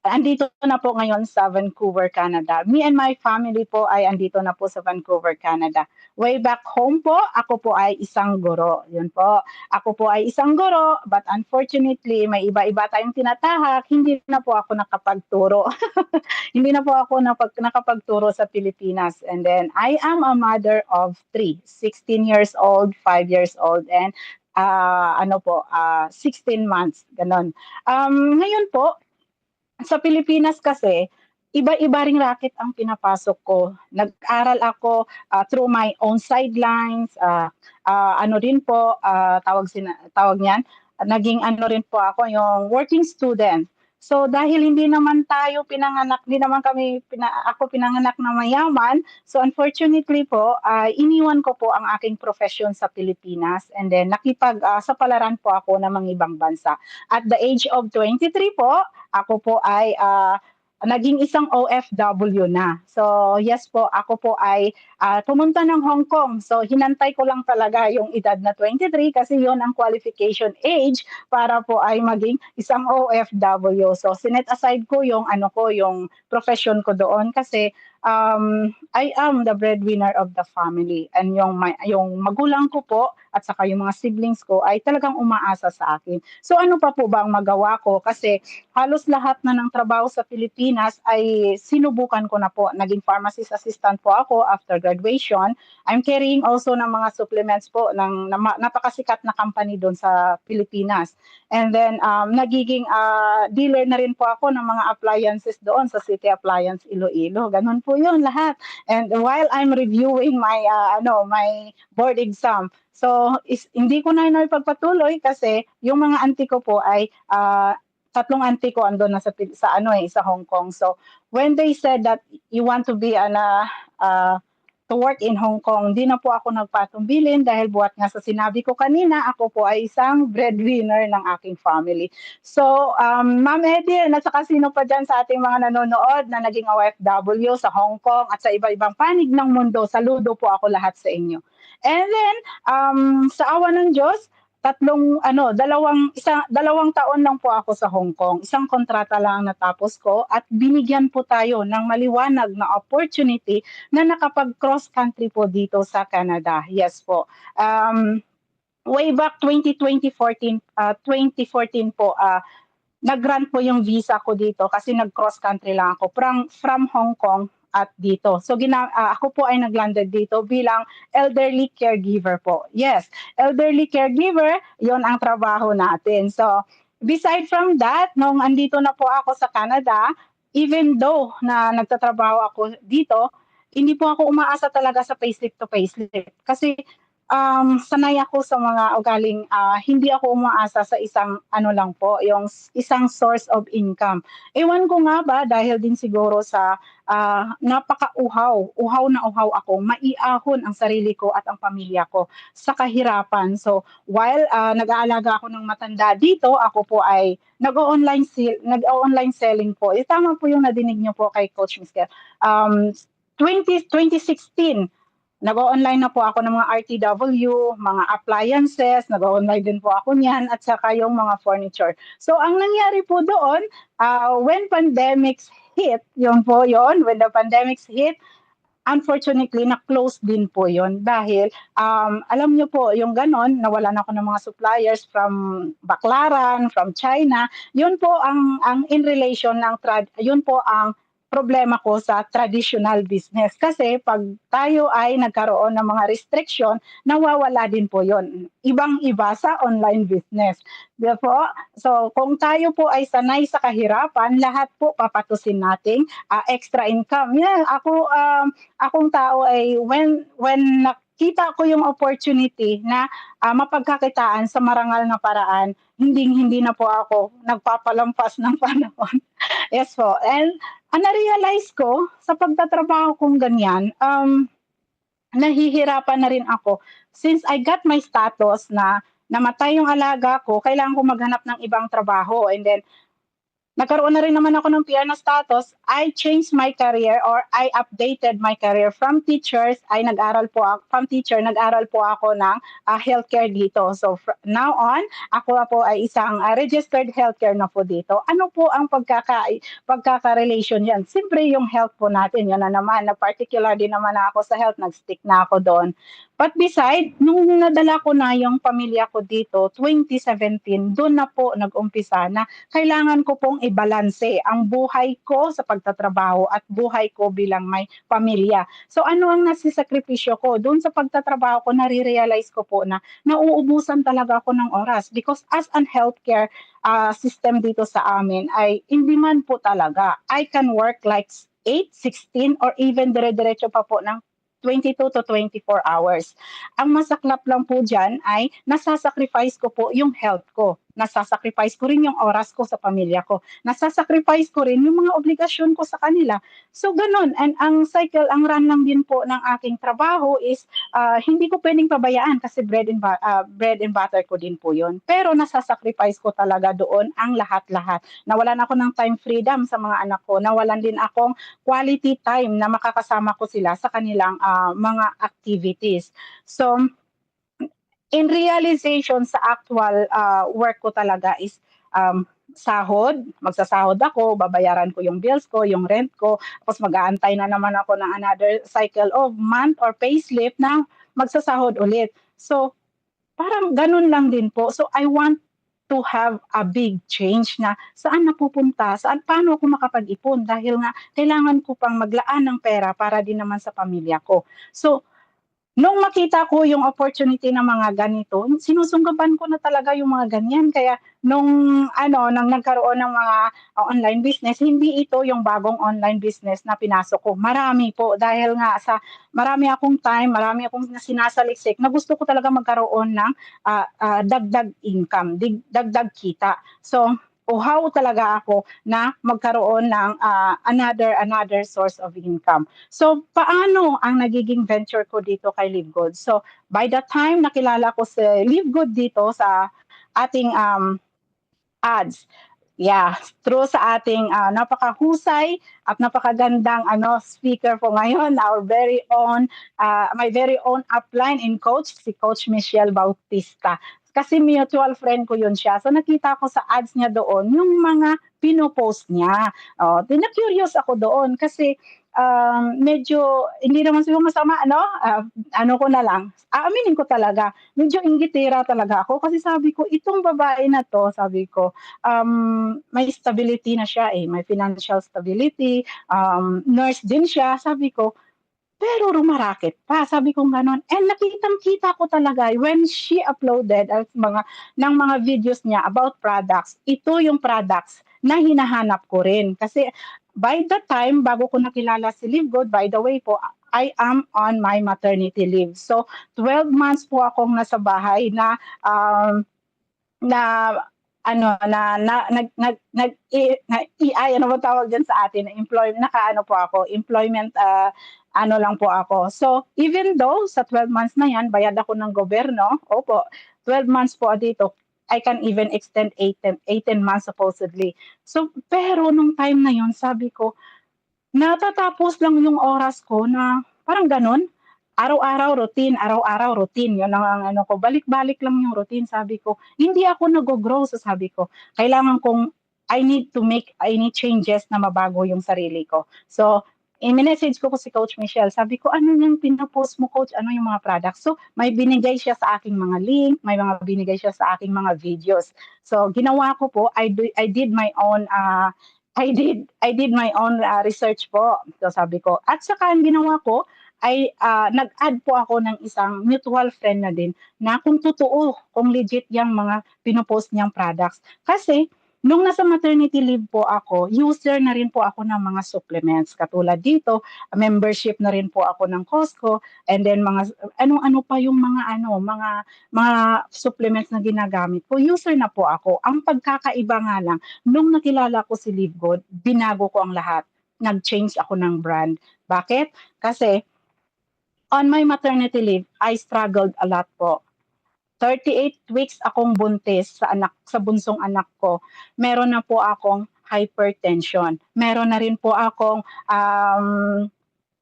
andito na po ngayon sa Vancouver, Canada. Me and my family po ay andito na po sa Vancouver, Canada. Way back home po, ako po ay isang guro. Yun po. Ako po ay isang guro, but unfortunately, may iba-iba tayong tinatahak. Hindi na po ako nakapagturo. Hindi na po ako nakapagturo sa Pilipinas. And then, I am a mother of 3. 16 years old, 5 years old, and 16 months. Ganon. Ngayon po, sa Pilipinas kasi, iba-iba ring racket ang pinapasok ko. Nag-aral ako through my own sidelines, ano rin po, tawag niyan, naging ano rin po ako, yung working student. So dahil hindi naman tayo pinanganak, hindi naman ako pinanganak na mayaman, so unfortunately po, iniwan ko po ang aking profession sa Pilipinas and then sapalaran po ako ng mga ibang bansa. At the age of 23 po, ako po ay naging isang OFW na. So yes po, ako po ay pumunta ng Hong Kong. So hinantay ko lang talaga yung edad na 23 kasi yon ang qualification age para po ay maging isang OFW. So sinet aside ko yung yung profession ko doon kasi I am the breadwinner of the family and yung magulang ko po at saka yung mga siblings ko ay talagang umaasa sa akin. So ano pa po ba ang magawa ko kasi halos lahat na ng trabaho sa Pilipinas ay sinubukan ko na po. Naging pharmacist assistant po ako after graduation. I'm carrying also ng mga supplements po ng napakasikat na company doon sa Pilipinas. And then nagiging dealer na rin po ako ng mga appliances doon sa City Appliance Iloilo. Ganun po 'yun lahat. And while I'm reviewing my my board exam, so hindi ko na ipagpatuloy kasi yung mga auntie ko po ay tatlong auntie ko andun na sa Hong Kong. So when they said that you want to be to work in Hong Kong, di na po ako nagpatumbilin dahil buhat nga sa sinabi ko kanina, ako po ay isang breadwinner ng aking family. So, Ma'am Eddie, at saka sino pa dyan sa ating mga nanonood na naging OFW sa Hong Kong at sa iba-ibang panig ng mundo, saludo po ako lahat sa inyo. And then, sa awa ng Diyos, dalawang taon lang po ako sa Hong Kong. Isang kontrata lang natapos ko at binigyan po tayo ng maliwanag na opportunity na nakapag-cross country po dito sa Canada. Yes po. Way back 2014 po, nag-grant po yung visa ko dito kasi nag-cross country lang ako from Hong Kong at dito. So ako po ay naglanded dito bilang elderly caregiver po. Yes, elderly caregiver, 'yon ang trabaho natin. So beside from that, nung andito na po ako sa Canada, even though na nagtatrabaho ako dito, hindi po ako umaasa talaga sa payslip to payslip kasi sanay ako sa mga ugaling hindi ako umaasa sa isang lang po, yung isang source of income. Ewan ko nga ba dahil din siguro sa uhaw na uhaw ako, maiahon ang sarili ko at ang pamilya ko sa kahirapan. So while nag-aalaga ako ng matanda dito, ako po ay nag-online selling po. Tama po yung nadinig niyo po kay Coach Misker. 2016, nag-online na po ako ng mga RTW, mga appliances, nag-online din po ako niyan, at saka yung mga furniture. So, ang nangyari po doon, when pandemics hit, when the pandemics hit, unfortunately, na-close din po yon dahil alam niyo po, yung ganon, nawalan ako ng mga suppliers from Baclaran, from China, yun po ang in relation yun po ang problema ko sa traditional business. Kasi pag tayo ay nagkaroon ng mga restriction, nawawala din po yon. Ibang-iba sa online business. Therefore, so kung tayo po ay sanay sa kahirapan, lahat po papatusin nating extra income. Yeah, akong tao ay when nakita ko yung opportunity na mapagkakitaan sa marangal na paraan, hindi na po ako nagpapalampas ng panahon. Yes po. And na-realize ko sa pagtatrabaho kong ganyan, nahihirapan na rin ako since I got my status na namatay yung alaga ko, kailangan ko maghanap ng ibang trabaho, and then nagkaroon na rin naman ako ng PR na status, I changed my career or I updated my career from teachers, ay nag-aral po ako, from teacher, nag-aral po ako ng healthcare dito. So now on, ako po ay isang registered healthcare na po dito. Ano po ang pagkaka-relation yan? Siyempre yung health po natin, yun na naman, na particular din naman ako sa health, nag-stick na ako doon. But beside, nung nadala ko na yung pamilya ko dito, 2017, doon na po nag-umpisa na kailangan ko pong ibalanse ang buhay ko sa pagtatrabaho at buhay ko bilang may pamilya. So ano ang nasisakripisyo ko? Doon sa pagtatrabaho ko, nare-realize ko po na nauubusan talaga ako ng oras because as an healthcare system dito sa amin ay hindi man po talaga. I can work like 8, 16 or even dire-diretso pa po ng 22 to 24 hours. Ang masaklap lang po dyan ay nasasacrifice ko po yung health ko. Nasasacrifice ko rin yung oras ko sa pamilya ko. Nasasacrifice ko rin yung mga obligasyon ko sa kanila. So ganun. And ang cycle, ang run lang din po ng aking trabaho is hindi ko pwedeng pabayaan kasi bread and butter ko din po yun. Pero nasasacrifice ko talaga doon ang lahat-lahat. Nawalan ako ng time freedom sa mga anak ko. Nawalan din akong quality time na makakasama ko sila sa kanilang mga activities. So, in realization sa actual work ko talaga is sahod, magsasahod ako, babayaran ko yung bills ko, yung rent ko, tapos mag-aantay na naman ako ng another cycle of month or payslip na magsasahod ulit. So, parang ganun lang din po. So, I want to have a big change na saan napupunta, paano ako makapag-ipon dahil nga kailangan ko pang maglaan ng pera para din naman sa pamilya ko. So, nung makita ko yung opportunity ng mga ganito, sinusunggaban ko na talaga yung mga ganyan. Kaya nang nagkaroon ng mga online business, hindi ito yung bagong online business na pinasok ko. Marami po dahil nga sa marami akong time, marami akong sinasaliksik na gusto ko talaga magkaroon ng dagdag income, dagdag kita. So, uhaw talaga ako na magkaroon ng another source of income. So, paano ang nagiging venture ko dito kay LiveGood? So, by the time nakilala ko si LiveGood dito sa ating ads, yeah, through sa ating napakahusay at napakagandang speaker po ngayon, my very own upline and coach, si Coach Michelle Bautista. Kasi mutual friend ko yun siya. So nakita ko sa ads niya doon yung mga pinopost niya. Na-curious ako doon kasi medyo, hindi naman siguro masama, ano ko na lang, aaminin ko talaga, medyo inggitera talaga ako kasi sabi ko, itong babae na to, sabi ko, may stability na siya may financial stability, nurse din siya, sabi ko, pero rumaraket pa, sabi ko gano'n. And nakitang-kita ko talaga when she uploaded ng mga videos niya about products, ito yung products na hinahanap ko rin. Kasi by the time, bago ko nakilala si LiveGood, by the way po, I am on my maternity leave. So, 12 months po akong nasa bahay na na ano na ano ba tawag diyan sa atin, employment, nakaano po ako, employment ano lang po ako. So even though sa 12 months na yan bayad ako ng gobyerno, opo, 12 months po dito, I can even extend 18 months supposedly. So pero nung time na yon sabi ko, natatapos lang yung oras ko na parang ganun. Araw-araw routine, yun ang ano ko, balik-balik lang yung routine, sabi ko, hindi ako nag-grow, so sabi ko, kailangan kong, I need changes na mabago yung sarili ko. So, i-message ko si Coach Michelle, sabi ko, ano yung pinapost mo, Coach, ano yung mga products? So, may binigay siya sa aking mga link, may mga binigay siya sa aking mga videos. So, ginawa ko po, I did my own I did my own research po. So sabi ko, at saka ang ginawa ko ay nag-add po ako ng isang mutual friend na din na kung totoo, kung legit yung mga pinopost niyang products. Kasi nung nasa maternity leave po ako, user na rin po ako ng mga supplements. Katulad dito, membership na rin po ako ng Costco, and then mga ano pa yung mga supplements na ginagamit ko. User na po ako. Ang pagkakaiba nga lang, nung nakilala ko si LiveGood, binago ko ang lahat. Nag-change ako ng brand. Bakit? Kasi On my maternity leave, I struggled a lot po. 38 weeks akong buntis sa bunsong anak ko. Meron na po akong hypertension. Meron na rin po akong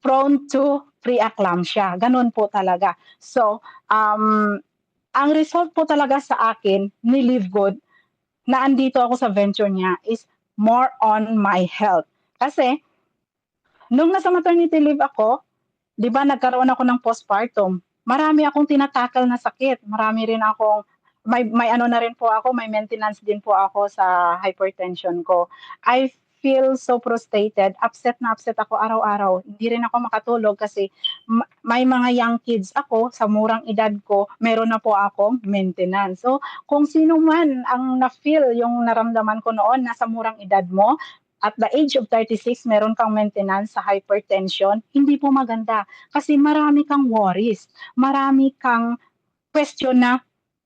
prone to preeclampsia. Ganun po talaga. So, ang result po talaga sa akin ni Live Good na andito ako sa venture niya is more on my health. Kasi, nung nasa maternity leave ako, di ba nagkaroon ako ng postpartum. Marami akong tinatakal na sakit. Marami rin akong, may ano na rin po ako, may maintenance din po ako sa hypertension ko. I feel so frustrated. Upset na upset ako araw-araw. Hindi rin ako makatulog kasi may mga young kids ako, sa murang edad ko, meron na po akong maintenance. So, kung sino man ang na-feel yung naramdaman ko noon, nasa murang edad mo, at the age of 36, meron kang maintenance sa hypertension, hindi po maganda. Kasi marami kang worries, marami kang question na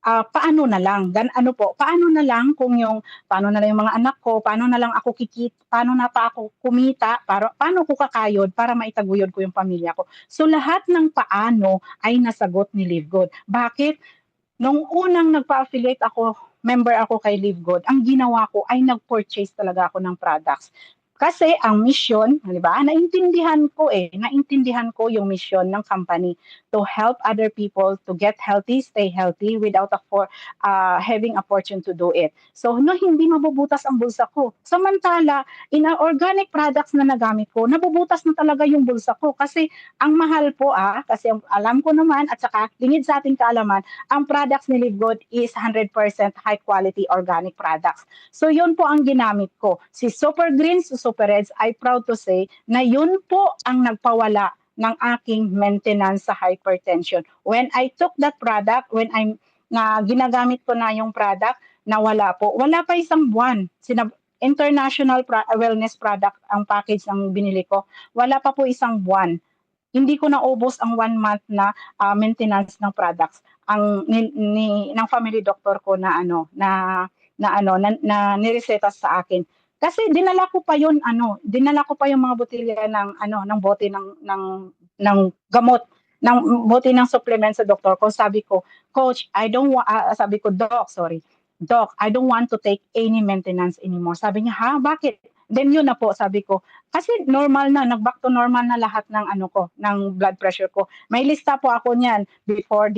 paano na lang, paano na lang paano na lang yung mga anak ko, paano na lang ako paano na pa ako kumita, paano ko kakayod para maitaguyod ko yung pamilya ko. So lahat ng paano ay nasagot ni Live Good. Bakit? Nung unang nagpa-affiliate ako, member ako kay Live Good, ang ginawa ko ay nag-purchase talaga ako ng products. Kasi ang mission, di ba, naintindihan ko yung mission ng company to help other people to get healthy, stay healthy without having a fortune to do it. So, no, hindi mabubutas ang bulsa ko. Samantala, in organic products na nagamit ko, nabubutas na talaga yung bulsa ko kasi ang mahal po kasi alam ko naman at saka lingid sa ating kaalaman, ang products ni Live Good is 100% high quality organic products. So yun po ang ginamit ko. Si Super Greens to Super Reds, I proud to say na yun po ang nagpawala ng aking maintenance sa hypertension. When I took that product, ginagamit ko na yung product, nawala po. Wala pa isang buwan. International wellness product ang package ng binili ko. Wala pa po isang buwan. Hindi ko naubos ang 1 month na maintenance ng products ng family doctor ko na nireseta sa akin. Kasi dinala ko pa yung mga botelya ng bote ng gamot, ng bote ng supplement sa doktor ko. Sabi ko, Coach, sabi ko, Doc, I don't want to take any maintenance anymore. Sabi niya, ha, bakit? Then yun na po, sabi ko, kasi nag-back to normal na lahat ng blood pressure ko. May lista po ako niyan before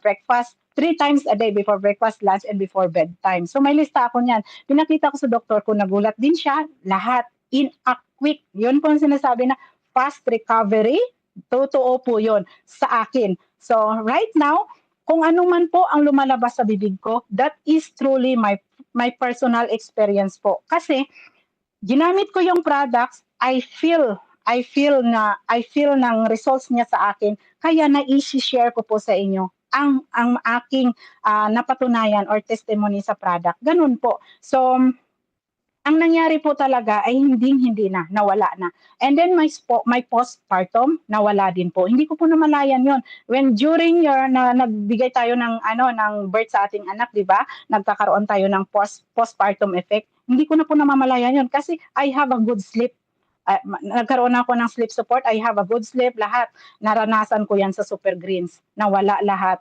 breakfast, 3 times a day, before breakfast, lunch, and before bedtime. So may lista ako niyan. Pinakita ko sa doktor ko, nagulat din siya, lahat in a quick. Yun po ang sinasabi na fast recovery. Totoo po yun sa akin. So right now, kung ano man po ang lumalabas sa bibig ko, that is truly my personal experience po. Kasi ginamit ko yung products, I feel ng results niya sa akin, kaya na-i-share ko po sa inyo ang aking napatunayan or testimony sa product. Ganun po. So, ang nangyari po talaga ay hindi na, nawala na. And then my postpartum, nawala din po. Hindi ko po namalayan yon. When during nagbigay tayo ng birth sa ating anak, di ba? Nagkakaroon tayo ng postpartum effect. Hindi ko na po namamalayan yon kasi I have a good sleep. Nagkaroon ako ng sleep support, I have a good sleep, lahat. Naranasan ko yan sa Super Greens. Nawala lahat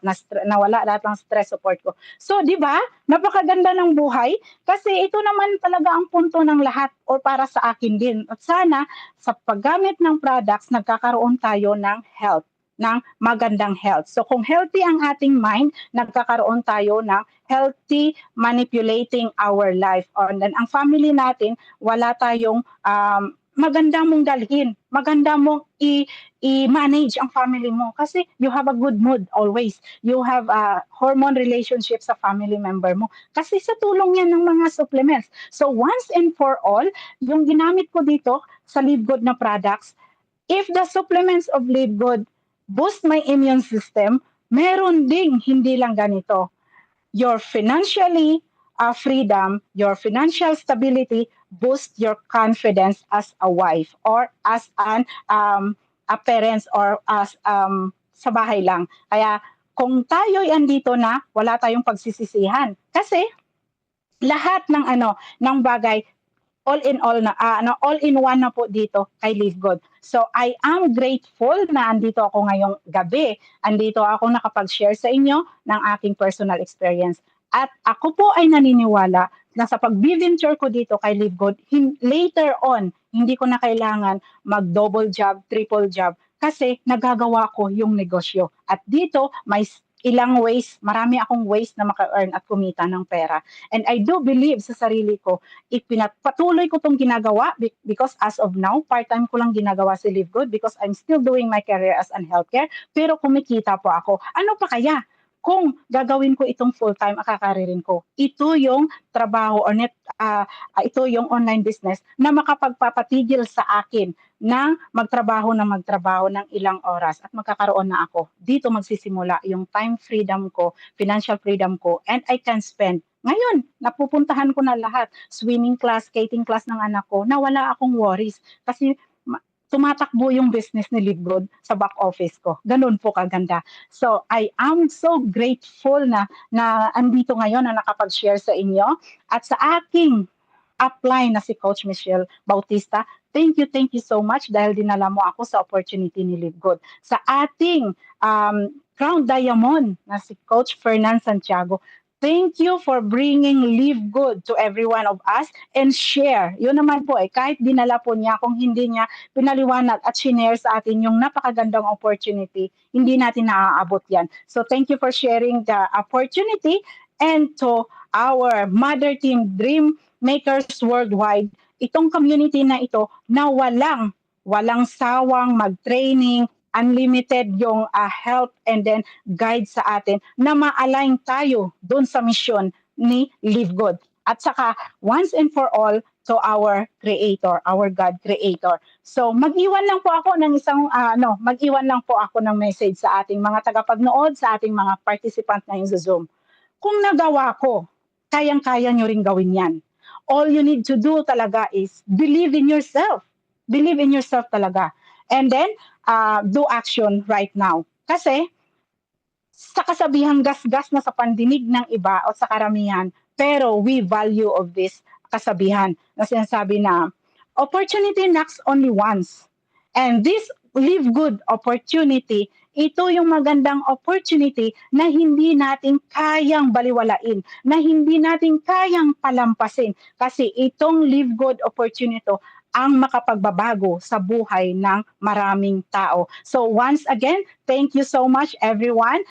ng stress support ko. So, di ba? Napakaganda ng buhay kasi ito naman talaga ang punto ng lahat o para sa akin din. At sana, sa paggamit ng products, nagkakaroon tayo ng health, ng magandang health. So kung healthy ang ating mind, nagkakaroon tayo ng healthy manipulating our life. And then ang family natin, wala tayong maganda mong dalhin, maganda mong i-manage ang family mo kasi you have a good mood always. You have a hormone relationship sa family member mo kasi sa tulong yan ng mga supplements. So once and for all, yung ginamit ko dito sa Live Good na products, if the supplements of Live Good boost my immune system, meron ding hindi lang ganito. Your financially freedom, your financial stability, boost your confidence as a wife or as a parents or as sa bahay lang. Kaya kung tayo'y andito na, wala tayong pagsisisihan. Kasi lahat ng bagay all in one na po dito kay Live Good. So I am grateful na andito ako ngayong gabi. Andito ako nakapag-share sa inyo ng aking personal experience. At ako po ay naniniwala na sa pag-venture ko dito kay Live Good, later on, hindi ko na kailangan mag-double job, triple job, kasi nagagawa ko yung negosyo. At dito, may ilang ways, marami akong ways na maka-earn at kumita ng pera. And I do believe sa sarili ko, patuloy ko itong ginagawa because as of now, part-time ko lang ginagawa si Live Good because I'm still doing my career as an healthcare, pero kumikita po ako. Ano pa kaya? Kung gagawin ko itong full-time akakaririn ko, ito yung trabaho or ito yung online business na makapagpapatigil sa akin ng magtrabaho ng ilang oras at magkakaroon na ako. Dito magsisimula yung time freedom ko, financial freedom ko, and I can spend. Ngayon, napupuntahan ko na lahat. Swimming class, skating class ng anak ko, na wala akong worries. Kasi tumatakbo yung business ni Live Good sa back office ko. Ganun po kaganda. So, I am so grateful na andito ngayon na nakapag-share sa inyo. At sa aking upline na si Coach Michelle Bautista, thank you so much dahil dinala mo ako sa opportunity ni Live Good. Sa ating Crown Diamond na si Coach Fernan Santiago, thank you for bringing Live Good to every one of us and share. Yun naman po kahit dinala po niya, kung hindi niya pinaliwanag at shinare sa atin yung napakagandang opportunity, hindi natin naaabot yan. So thank you for sharing the opportunity, and to our mother team Dream Makers Worldwide, itong community na ito na walang sawang mag-training, unlimited yung help and then guide sa atin na ma-align tayo dun sa mission ni Live Good. At saka, once and for all, to our Creator, our God Creator. So, mag-iwan lang po ako ng message sa ating mga tagapagnood, sa ating mga participant ngayon sa Zoom. Kung nagawa ko, kayang-kaya nyo rin gawin yan. All you need to do talaga is believe in yourself. Believe in yourself talaga. And then, do action right now. Kasi, sa kasabihang gasgas na sa pandinig ng iba o sa karamihan, pero we value of this kasabihan na sinasabi na, opportunity knocks only once. And this Live Good opportunity, ito yung magandang opportunity na hindi natin kayang baliwalain, na hindi natin kayang palampasin. Kasi itong Live Good opportunity ang makapagbabago sa buhay ng maraming tao. So once again, thank you so much everyone.